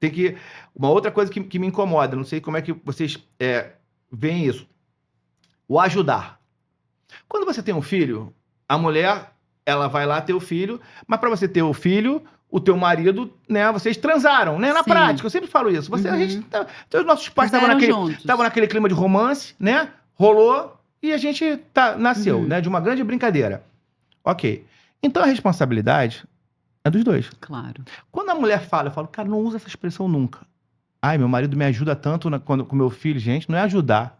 tem que... Uma outra coisa que me incomoda, não sei como é que vocês veem isso. O ajudar. Quando você tem um filho, a mulher, ela vai lá ter o filho, mas para você ter o filho, o teu marido, né, vocês transaram, né, na Sim. prática. Eu sempre falo isso. A gente, os nossos pais estavam naquele clima de romance, né, rolou e a gente nasceu, né, de uma grande brincadeira. Ok. Então a responsabilidade é dos dois. Claro. Quando a mulher fala, eu falo, cara, não usa essa expressão nunca. Ai, meu marido me ajuda tanto com meu filho. Gente, não é ajudar.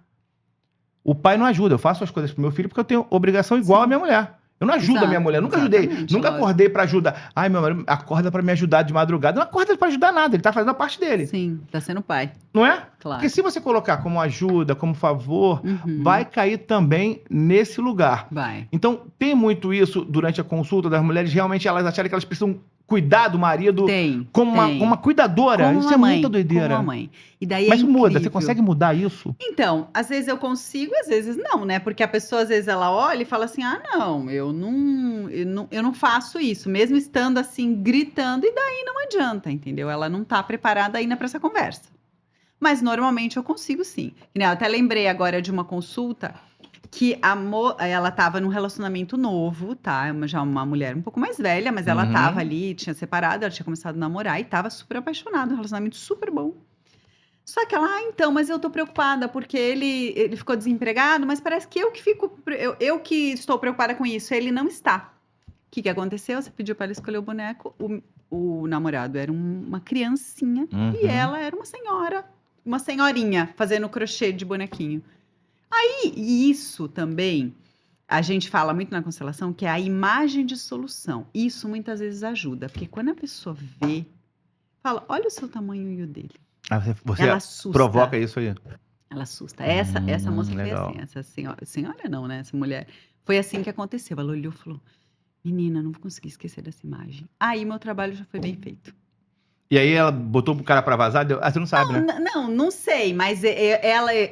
O pai não ajuda. Eu faço as coisas pro meu filho porque eu tenho obrigação igual à minha mulher. Eu não ajudo a minha mulher, nunca ajudei. Nunca acordei pra ajudar. Ai, meu marido acorda pra me ajudar de madrugada. Não acorda pra ajudar nada, ele tá fazendo a parte dele. Sim, tá sendo pai. Não é? Claro. Porque se você colocar como ajuda, como favor, vai cair também nesse lugar. Vai. Então, tem muito isso durante a consulta das mulheres, realmente elas acharem que elas precisam cuidar do marido como uma cuidadora. Como isso é mãe, muita doideira. Como uma mãe. E daí Mas muda, incrível. você consegue mudar isso? Então, às vezes eu consigo, às vezes não, né? Porque a pessoa, às vezes, ela olha e fala assim, não, eu não faço isso, mesmo estando assim, gritando, e daí não adianta, entendeu? Ela não tá preparada ainda para essa conversa. Mas normalmente eu consigo sim. Eu até lembrei agora de uma consulta que ela tava num relacionamento novo, tá? Já uma mulher um pouco mais velha, mas ela tava ali, tinha separado, ela tinha começado a namorar e tava super apaixonada, um relacionamento super bom. Só que ela, então, mas eu tô preocupada porque ele ficou desempregado, mas parece que eu que estou preocupada com isso, ele não está. O que aconteceu? Você pediu para ela escolher o boneco, o namorado era uma criancinha e ela era uma senhorinha, fazendo crochê de bonequinho. Aí, isso também, a gente fala muito na constelação, que é a imagem de solução. Isso muitas vezes ajuda, porque quando a pessoa vê, fala, olha o seu tamanho e o dele. Você ela assusta. provoca isso aí. Ela assusta. Essa moça legal. foi assim, essa senhora não, né? Essa mulher. Foi assim que aconteceu. Ela olhou e falou, menina, não vou conseguir esquecer dessa imagem. Aí meu trabalho já foi bem feito. E aí ela botou o cara pra vazar? Você não sabe, né? Não sei, mas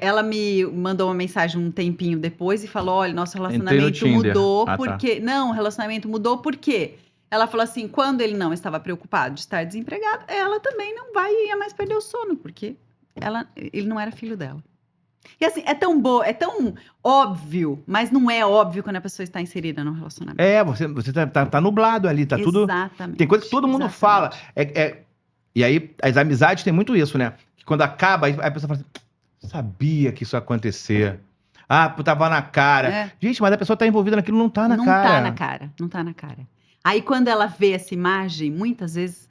ela me mandou uma mensagem um tempinho depois e falou, olha, nosso relacionamento mudou porque... Não, o relacionamento mudou porque... Ela falou assim, quando ele não estava preocupado de estar desempregado, ela também não ia mais perder o sono, porque ele não era filho dela. E assim, é tão óbvio, mas não é óbvio quando a pessoa está inserida no relacionamento. Você tá nublado ali, tá tudo... Exatamente. Tem coisa que todo mundo fala. E aí, as amizades têm muito isso, né? Que quando acaba, a pessoa fala assim, sabia que isso ia acontecer. Tava na cara. Gente, mas a pessoa tá envolvida naquilo, não tá na cara. Não tá na cara. Aí, quando ela vê essa imagem, muitas vezes,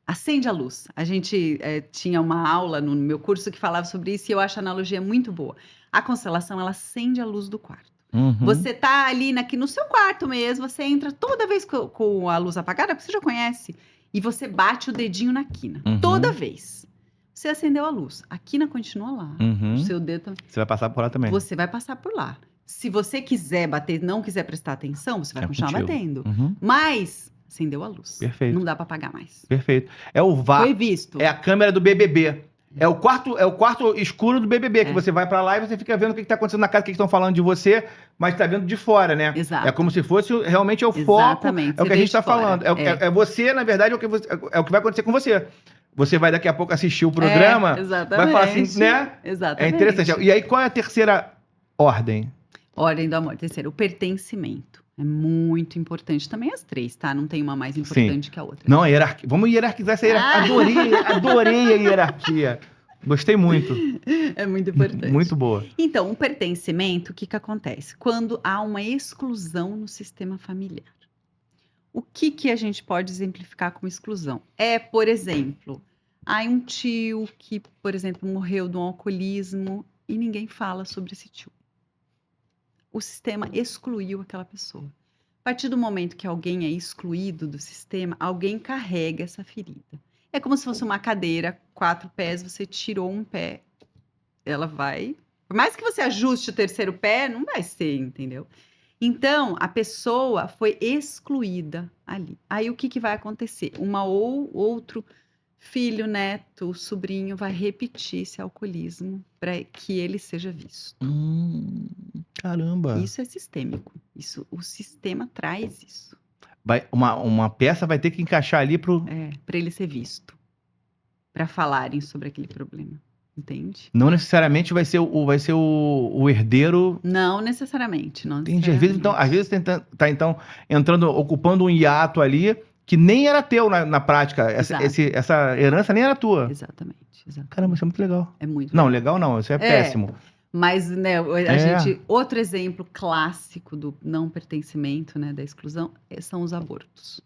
acende a luz. A gente tinha uma aula no meu curso que falava sobre isso e eu acho a analogia muito boa. A constelação, ela acende a luz do quarto. Você tá ali no seu quarto mesmo, você entra toda vez com a luz apagada, porque você já conhece, e você bate o dedinho na quina. Toda vez. Você acendeu a luz. A quina continua lá. O seu dedo também. Você vai passar por lá também. Você vai passar por lá. Se você quiser bater, não quiser prestar atenção, você vai continuar batendo. Mas acendeu a luz. Perfeito. Não dá pra apagar mais. Perfeito. É o VAR. Foi visto. É a câmera do BBB. É o quarto escuro do BBB, que você vai pra lá e você fica vendo o que tá acontecendo na casa, o que estão falando de você, mas tá vendo de fora, né? Exato. É como se fosse realmente o foco. Exatamente. É o que a gente tá falando. É você, na verdade, é o que vai acontecer com você. Você vai daqui a pouco assistir o programa, vai falar assim, né? Exatamente. É interessante. E aí, qual é a terceira ordem? Ordem do amor. Terceiro, o pertencimento. É muito importante. Também as três, tá? Não tem uma mais importante que a outra. Não, a hierarquia. Vamos hierarquizar essa hierarquia. Adorei a hierarquia. Gostei muito. É muito importante. Muito boa. Então, o pertencimento, o que acontece? Quando há uma exclusão no sistema familiar. O que a gente pode exemplificar como exclusão? É, por exemplo, há um tio que, por exemplo, morreu de um alcoolismo e ninguém fala sobre esse tio. O sistema excluiu aquela pessoa. A partir do momento que alguém é excluído do sistema, alguém carrega essa ferida. É como se fosse uma cadeira, 4 pés, você tirou um pé, ela vai... Por mais que você ajuste o terceiro pé, não vai ser, entendeu? Então, a pessoa foi excluída ali. Aí, o que vai acontecer? Uma ou outro filho, neto, sobrinho vai repetir esse alcoolismo para que ele seja visto. Caramba. Isso é sistêmico. Isso, o sistema traz isso. Uma peça vai ter que encaixar ali pro... Para ele ser visto. Para falarem sobre aquele problema. Entende? Não necessariamente vai ser o herdeiro. Não necessariamente. Não Entendi. necessariamente. Às vezes tá então entrando, ocupando um hiato ali que nem era teu na prática. Exato. Essa herança nem era tua. Exatamente. Caramba, isso é muito legal. É muito Não, legal não, isso é péssimo. Mas, né, gente, outro exemplo clássico do não pertencimento, né, da exclusão, são os abortos.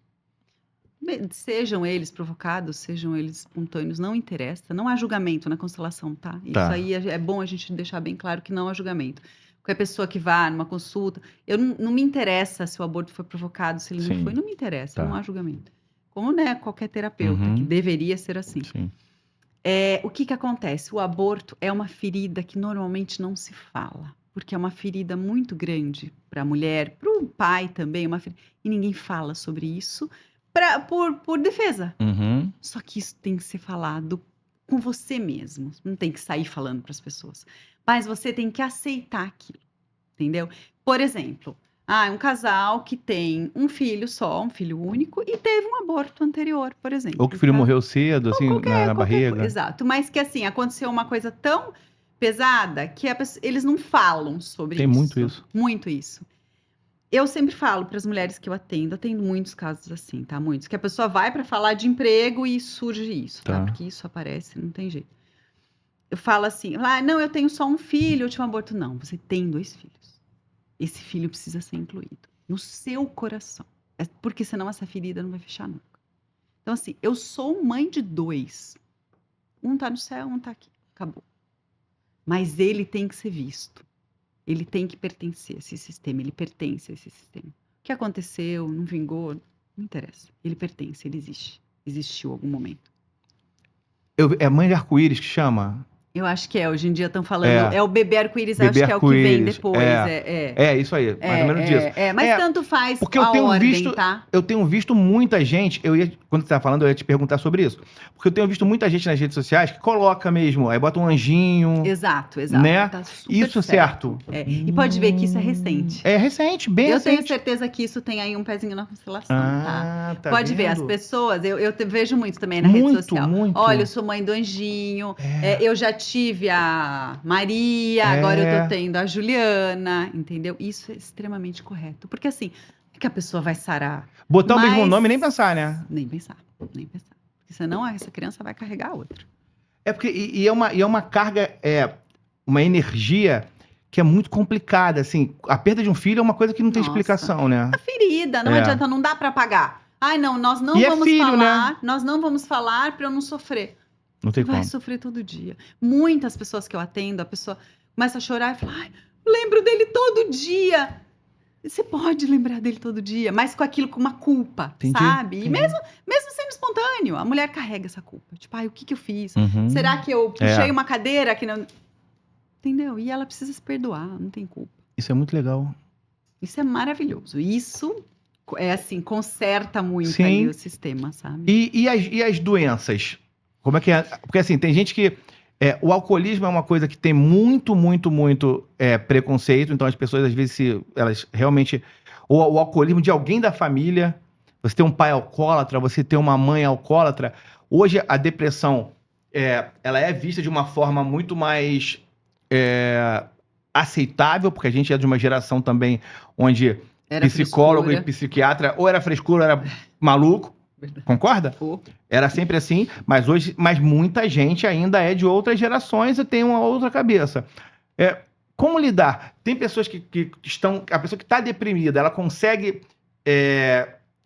Sejam eles provocados, sejam eles espontâneos, não interessa. Não há julgamento na constelação, tá? Isso aí é bom a gente deixar bem claro que não há julgamento. Qualquer pessoa que vá numa consulta, não me interessa se o aborto foi provocado, se ele não foi, não me interessa, não há julgamento. Como, né, qualquer terapeuta, que deveria ser assim. Sim. O que acontece? O aborto é uma ferida que normalmente não se fala, porque é uma ferida muito grande para a mulher, para o pai também, e ninguém fala sobre isso por defesa. Só que isso tem que ser falado com você mesmo, não tem que sair falando para as pessoas. Mas você tem que aceitar aquilo, entendeu? Por exemplo, um casal que tem um filho só, um filho único, e teve um aborto anterior, por exemplo. Ou que o filho morreu cedo, assim, na barriga. Exato, mas que assim, aconteceu uma coisa tão pesada que eles não falam sobre isso. Tem muito isso. Muito isso. Eu sempre falo para as mulheres que eu atendo muitos casos assim, tá? Muitos. Que a pessoa vai para falar de emprego e surge isso, tá? Porque isso aparece, não tem jeito. Eu falo assim, não, eu tenho só um filho, eu tive um aborto. Não, você tem 2 filhos. Esse filho precisa ser incluído no seu coração. Porque senão essa ferida não vai fechar nunca. Então, assim, eu sou mãe de 2. Um tá no céu, um tá aqui. Acabou. Mas ele tem que ser visto. Ele tem que pertencer a esse sistema. Ele pertence a esse sistema. O que aconteceu, não vingou, não interessa. Ele pertence, ele existe. Existiu algum momento. É mãe de arco-íris que chama? Eu acho que hoje em dia estão falando, é o bebê arco-íris, acho que é o que vem depois. Isso aí, mais ou menos disso. Mas tanto faz porque eu tenho ordem, visto, tá? Eu tenho visto muita gente, quando você estava falando, eu ia te perguntar sobre isso. Porque eu tenho visto muita gente nas redes sociais que coloca mesmo, aí bota um anjinho. Exato. Né? Tá isso certo. E pode ver que isso é recente. É recente, bem recente. Eu tenho certeza que isso tem aí um pezinho na constelação, tá? Pode ver, as pessoas, eu vejo muito também na rede social. Muito. Olha, eu sou mãe do Anjinho, eu já tive a Maria, agora eu tô tendo a Juliana, entendeu? Isso é extremamente correto. Porque assim, é que a pessoa vai sarar. Botar o mesmo nome e nem pensar, né? Nem pensar. Porque senão essa criança vai carregar a outra. Porque é uma carga, uma energia que é muito complicada, assim. A perda de um filho é uma coisa que não tem explicação, né? A ferida, não adianta, não dá pra apagar. Não, nós não vamos falar, né? Nós não vamos falar pra eu não sofrer. Não tem como. Vai sofrer todo dia. Muitas pessoas que eu atendo, a pessoa começa a chorar e fala, lembro dele todo dia. Você pode lembrar dele todo dia, mas com aquilo, com uma culpa, sabe? E mesmo sendo espontâneo, a mulher carrega essa culpa. Tipo, o que eu fiz? Será que eu puxei uma cadeira que não... Entendeu? E ela precisa se perdoar, não tem culpa. Isso é muito legal. Isso é maravilhoso. Isso conserta muito aí o sistema, sabe? E as doenças? Como é que é? Porque assim, tem gente que... o alcoolismo é uma coisa que tem muito preconceito, então as pessoas às vezes, elas realmente... Ou o alcoolismo de alguém da família, você tem um pai alcoólatra, você tem uma mãe alcoólatra. Hoje a depressão, ela é vista de uma forma muito mais aceitável, porque a gente é de uma geração também onde psicólogo e psiquiatra ou era frescura ou era maluco. Verdade. Concorda? Pô, Era sempre assim, mas muita gente ainda é de outras gerações e tem uma outra cabeça. É, como lidar? Tem pessoas que estão. A pessoa que está deprimida, ela consegue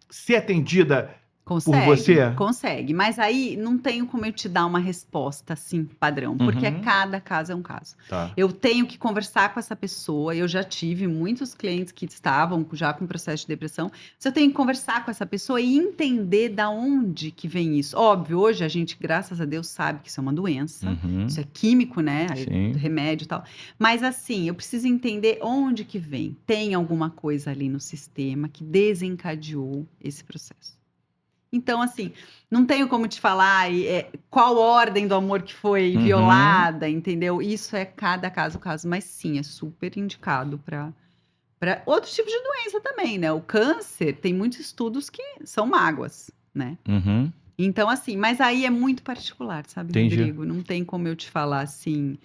ser atendida por você? consegue, mas aí não tenho como eu te dar uma resposta assim, padrão, porque Uhum. cada caso é um caso. Tá. Eu tenho que conversar com essa pessoa, eu já tive muitos clientes que estavam já com processo de depressão, mas eu tenho que conversar com essa pessoa e entender da onde que vem isso. Óbvio, hoje a gente, graças a Deus, sabe que isso é uma doença, Uhum. isso é químico, né? Sim. Remédio e tal. Mas assim, eu preciso entender onde que vem. Tem alguma coisa ali no sistema que desencadeou esse processo. Então, assim, não tenho como te falar qual ordem do amor que foi Uhum. violada, entendeu? Isso é cada caso, mas sim, é super indicado para outros tipos de doença também, né? O câncer tem muitos estudos que são mágoas, né? Uhum. Então, assim, mas aí é muito particular, sabe, Entendi. Rodrigo? Não tem como eu te falar, assim,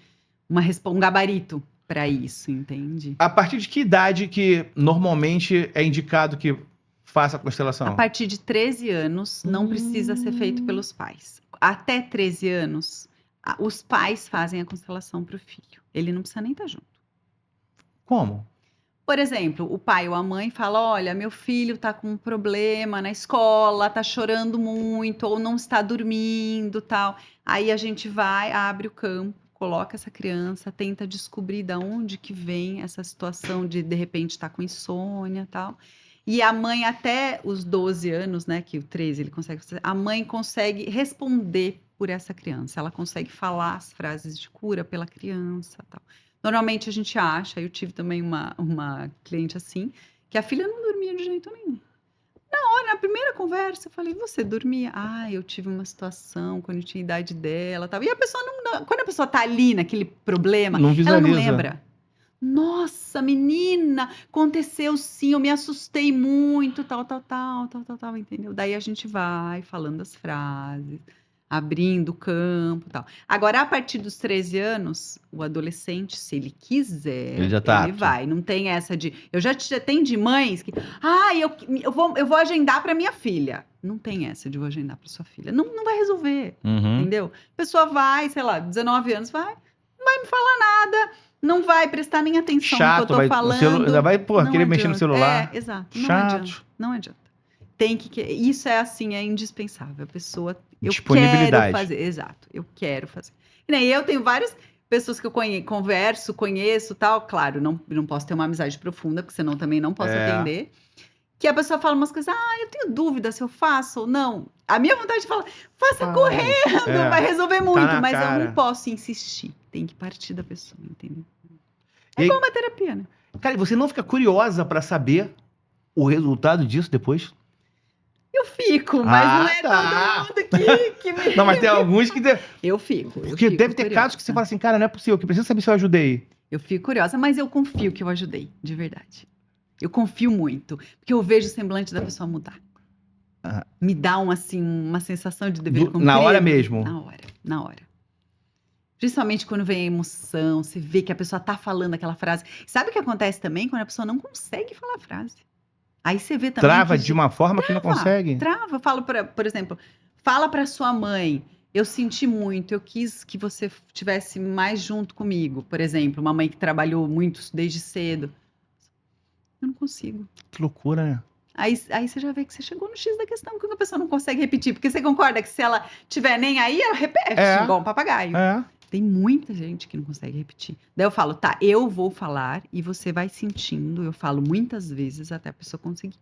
um gabarito para isso, entende? A partir de que idade que normalmente é indicado que faça a A constelação? partir de 13 anos, não precisa ser feito pelos pais. Até 13 anos, os pais fazem a constelação para o filho. Ele não precisa nem estar junto. Como? Por exemplo, o pai ou a mãe fala: olha, meu filho está com um problema na escola, está chorando muito, ou não está dormindo, tal. Aí a gente vai, abre o campo, coloca essa criança, tenta descobrir de onde que vem essa situação de repente estar com insônia, tal. E a mãe, até os 12 anos, né, que o 13 ele consegue fazer, a mãe consegue responder por essa criança, ela consegue falar as frases de cura pela criança, tal. Normalmente a gente acha, eu tive também uma cliente assim, que a filha não dormia de jeito nenhum. Na primeira conversa, eu falei: "Você dormia?". "Ah, eu tive uma situação quando eu tinha a idade dela, tal". E a pessoa quando a pessoa tá ali naquele problema, Não ela não visualiza. lembra. "Nossa, menina, aconteceu sim, eu me assustei muito, tal, tal, tal, tal, tal, tal", entendeu? Daí a gente vai falando as frases, abrindo o campo, tal. Agora, a partir dos 13 anos, o adolescente, se ele quiser, Ele já tá ele apto. vai. Não tem essa de. Eu já atendi mães que. Ah, eu vou agendar para minha filha. Não tem essa de vou agendar para sua filha. Não, não vai resolver, Uhum. entendeu? A pessoa vai, sei lá, 19 anos, vai, não vai me falar nada, não vai prestar nem atenção no que eu Chato, tô vai, falando. ainda vai, pô, Não querer mexer no adianta. celular. Exato. Não adianta. Chato. Não adianta. Isso é assim, é indispensável. A pessoa, eu quero Disponibilidade. fazer. Exato, eu quero fazer. E nem eu tenho várias pessoas que eu converso, conheço, tal. Claro, não posso ter uma amizade profunda, porque senão também não posso atender. Que a pessoa fala umas coisas: "Ah, eu tenho dúvida se eu faço ou não". A minha vontade de falar: "Faça correndo, vai resolver muito", na mas eu cara. não posso insistir. Tem que partir da pessoa, entendeu? E É aí, igual uma terapia, né? cara, e você não fica curiosa pra saber o resultado disso depois? Eu fico, mas não é tá. todo mundo que me. Não, mas tem alguns que... Eu fico Porque deve ter casos que você curiosa. fala assim, cara, não é possível, que precisa saber se eu ajudei. Eu fico curiosa, mas eu confio que eu ajudei, de verdade. Eu confio muito, porque eu vejo o semblante da pessoa mudar. Ah. Me dá uma sensação de dever cumprido. Na hora mesmo? Na hora. Principalmente quando vem a emoção, você vê que a pessoa tá falando aquela frase. Sabe o que acontece também? Quando a pessoa não consegue falar a frase. Aí você vê também Trava que de uma forma que não consegue. Trava. Falo por exemplo, fala pra sua mãe: "Eu senti muito, eu quis que você tivesse mais junto comigo", por exemplo, uma mãe que trabalhou muito desde cedo. Eu não consigo. Que loucura, né? Aí você já vê que você chegou no X da questão, que a pessoa não consegue repetir, porque você concorda que se ela tiver nem aí, ela repete, igual um papagaio. Tem muita gente que não consegue repetir. Daí eu falo: "Tá, eu vou falar e você vai sentindo", eu falo muitas vezes até a pessoa conseguir.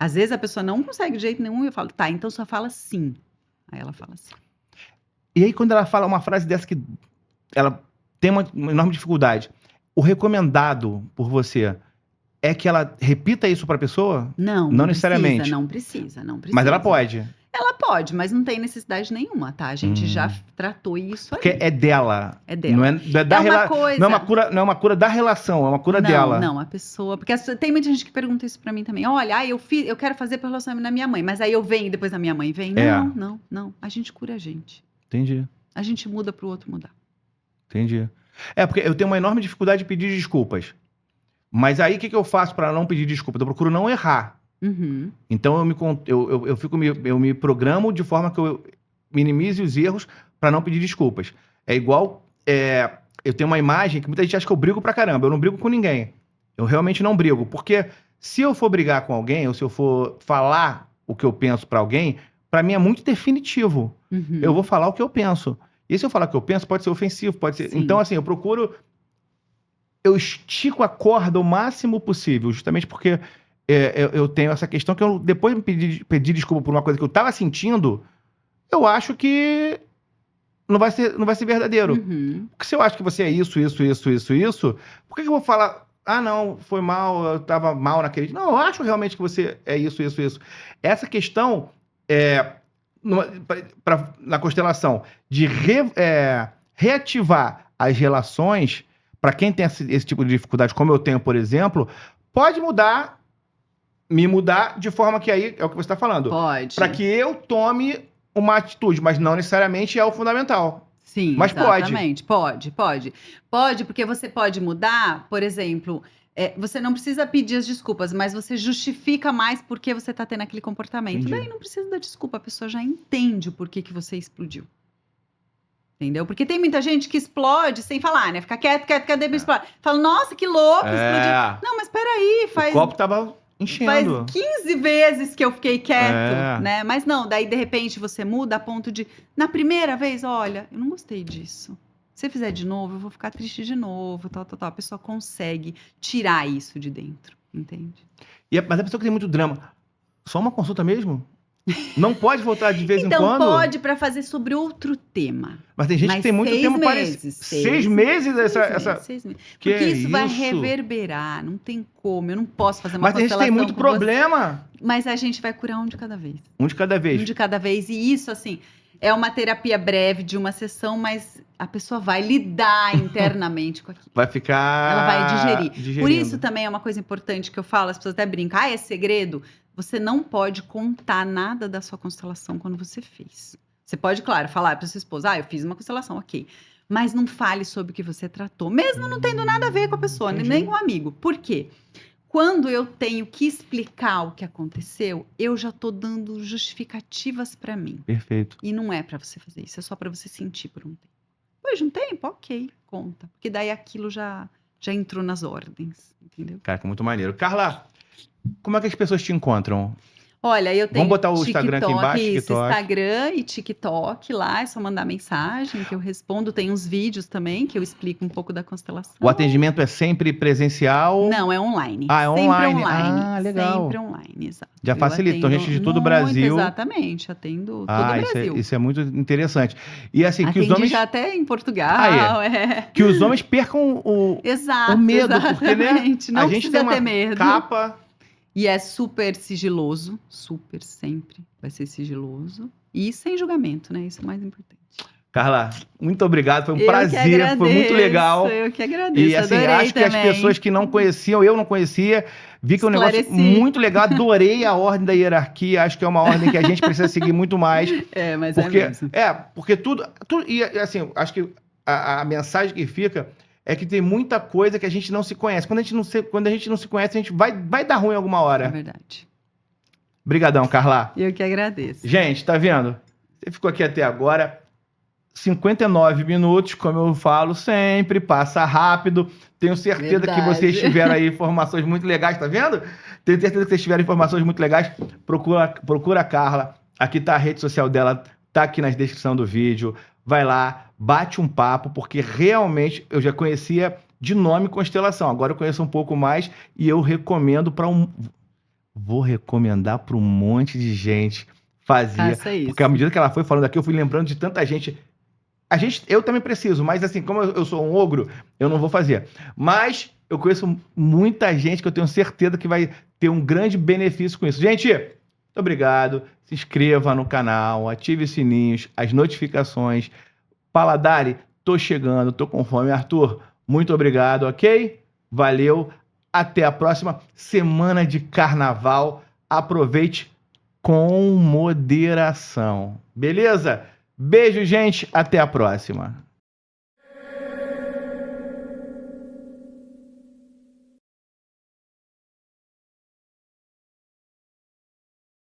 Às vezes a pessoa não consegue de jeito nenhum e eu falo: "Tá, então só fala sim". Aí ela fala assim. E aí, quando ela fala uma frase dessa que ela tem uma enorme dificuldade, o recomendado por você é que ela repita isso pra pessoa? Não necessariamente. não precisa. Mas ela pode. Ela pode, mas não tem necessidade nenhuma, tá? A gente já tratou isso Porque ali. é dela. É dela. Não é da coisa. não é uma cura da relação, é uma cura dela. Não, a pessoa. Porque tem muita gente que pergunta isso pra mim também. Olha, eu quero fazer pelo relacionamento da minha mãe, mas aí eu venho e depois a minha mãe vem. Não. A gente cura a gente. Entendi. A gente muda pro outro mudar. Entendi. Porque eu tenho uma enorme dificuldade de pedir desculpas. Mas aí o que eu faço pra não pedir desculpas? Eu procuro não errar. Uhum. Então eu me programo de forma que eu minimize os erros para não pedir desculpas. É igual, eu tenho uma imagem que muita gente acha que eu brigo pra caramba. Eu não brigo com ninguém. Eu realmente não brigo, porque se eu for brigar com alguém ou se eu for falar o que eu penso pra alguém, pra mim é muito definitivo. Uhum. Eu vou falar o que eu penso. E se eu falar o que eu penso, pode ser ofensivo, pode ser. Sim. Então, assim, eu estico a corda o máximo possível, justamente porque eu tenho essa questão que eu, depois de pedir desculpa por uma coisa que eu tava sentindo, eu acho que não vai ser verdadeiro. Uhum. Porque se eu acho que você é isso, por que eu vou falar, ah, não, foi mal, eu tava mal naquele dia? Não, eu acho realmente que você é isso. Essa questão, na constelação, de reativar as relações, para quem tem esse tipo de dificuldade, como eu tenho, por exemplo, pode me mudar de forma que aí é o que você está falando. Pode. Para que eu tome uma atitude, mas não necessariamente é o fundamental. Sim, Mas exatamente. Pode. Pode, porque você pode mudar, por exemplo, você não precisa pedir as desculpas, mas você justifica mais por que você está tendo aquele comportamento. Entendi. Daí não precisa dar desculpa, a pessoa já entende o porquê que você explodiu. Entendeu? Porque tem muita gente que explode sem falar, né? Fica quieto, daí explode. Fala, nossa, que louco, explodiu. Não, mas peraí, O copo tava enchendo. Faz 15 vezes que eu fiquei quieto, É. né? Mas não, daí de repente você muda a ponto de, na primeira vez, olha, eu não gostei disso. Se você fizer de novo, eu vou ficar triste de novo, tal. A pessoa consegue tirar isso de dentro, entende? Mas a pessoa que tem muito drama, só uma consulta mesmo? Não pode voltar de vez em quando? Então pode para fazer sobre outro tema. Mas tem gente que tem muito tema parecido. 6 meses essa. 6 meses. Que Porque isso vai isso? reverberar, não tem como. Eu não posso fazer uma Mas tem gente que tem muito constelação com você. problema. Mas a gente vai curar um de cada vez. Um de cada vez. Um de cada vez. E isso, assim, é uma terapia breve de uma sessão, mas a pessoa vai lidar internamente com aquilo. Vai ficar. Ela vai digerir. digerindo. Por isso também é uma coisa importante que eu falo, as pessoas até brincam, é segredo? Você não pode contar nada da sua constelação quando você fez. Você pode, claro, falar para sua esposa, eu fiz uma constelação, ok. Mas não fale sobre o que você tratou, mesmo não tendo nada a ver com a pessoa, Entendi. nem com o amigo. Por quê? Quando eu tenho que explicar o que aconteceu, eu já tô dando justificativas para mim. Perfeito. E não é para você fazer isso, é só para você sentir por um tempo. Depois de um tempo, ok, conta. Porque daí aquilo já entrou nas ordens, entendeu? Cara, que muito maneiro. Carla, como é que as pessoas te encontram? Olha, eu tenho Vamos botar o Instagram aqui embaixo, isso, TikTok. Instagram e TikTok lá, é só mandar mensagem que eu respondo. Tem uns vídeos também que eu explico um pouco da constelação. O atendimento é sempre presencial? Não, é online. Ah, é Sempre online. online. Ah, legal. Sempre online, exato. Já facilita. Então, atendo gente de todo o muito, Brasil. Exatamente, atendo todo o Brasil. Isso é muito interessante. E assim, que os Atendi homens. já até em Portugal, Que os homens percam Exato, o medo, porque, né? exatamente. Não a gente precisa tem uma ter medo. capa. E é super sigiloso, super sempre vai ser sigiloso. E sem julgamento, né? Isso é o mais importante. Carla, muito obrigado. Foi um Eu que prazer, agradeço, foi muito legal. Eu que agradeço. E assim, adorei acho que também. as pessoas que não conheciam, eu não conhecia, vi que é um negócio Esclareci. muito legal. Adorei a ordem da hierarquia. Acho que é uma ordem que a gente precisa seguir muito mais. Mas Porque, é mesmo. porque tudo. E assim, acho que a mensagem que fica é que tem muita coisa que a gente não se conhece. Quando a gente não se conhece, a gente vai dar ruim alguma É hora. verdade. Obrigadão, Carla. Eu que agradeço. Gente, tá vendo? Você ficou aqui até agora. 59 minutos, como eu falo sempre, passa rápido. Tenho certeza que vocês tiveram aí informações muito legais, tá vendo? Tenho certeza que vocês tiveram informações muito legais. Procura a Carla. Aqui tá a rede social dela, tá aqui na descrição do vídeo. Vai lá, bate um papo, porque realmente eu já conhecia de nome Constelação. Agora eu conheço um pouco mais e eu recomendo vou recomendar para um monte de gente fazer. Faça isso. Porque à medida que ela foi falando aqui, eu fui lembrando de tanta gente. Eu também preciso, mas assim, como eu sou um ogro, eu não vou fazer. Mas eu conheço muita gente que eu tenho certeza que vai ter um grande benefício com isso. Gente, muito obrigado. Se inscreva no canal, ative os sininhos, as notificações. Paladari, tô chegando, tô com fome. Arthur, muito obrigado, ok? Valeu. Até a próxima semana de carnaval. Aproveite com moderação. Beleza? Beijo, gente. Até a próxima.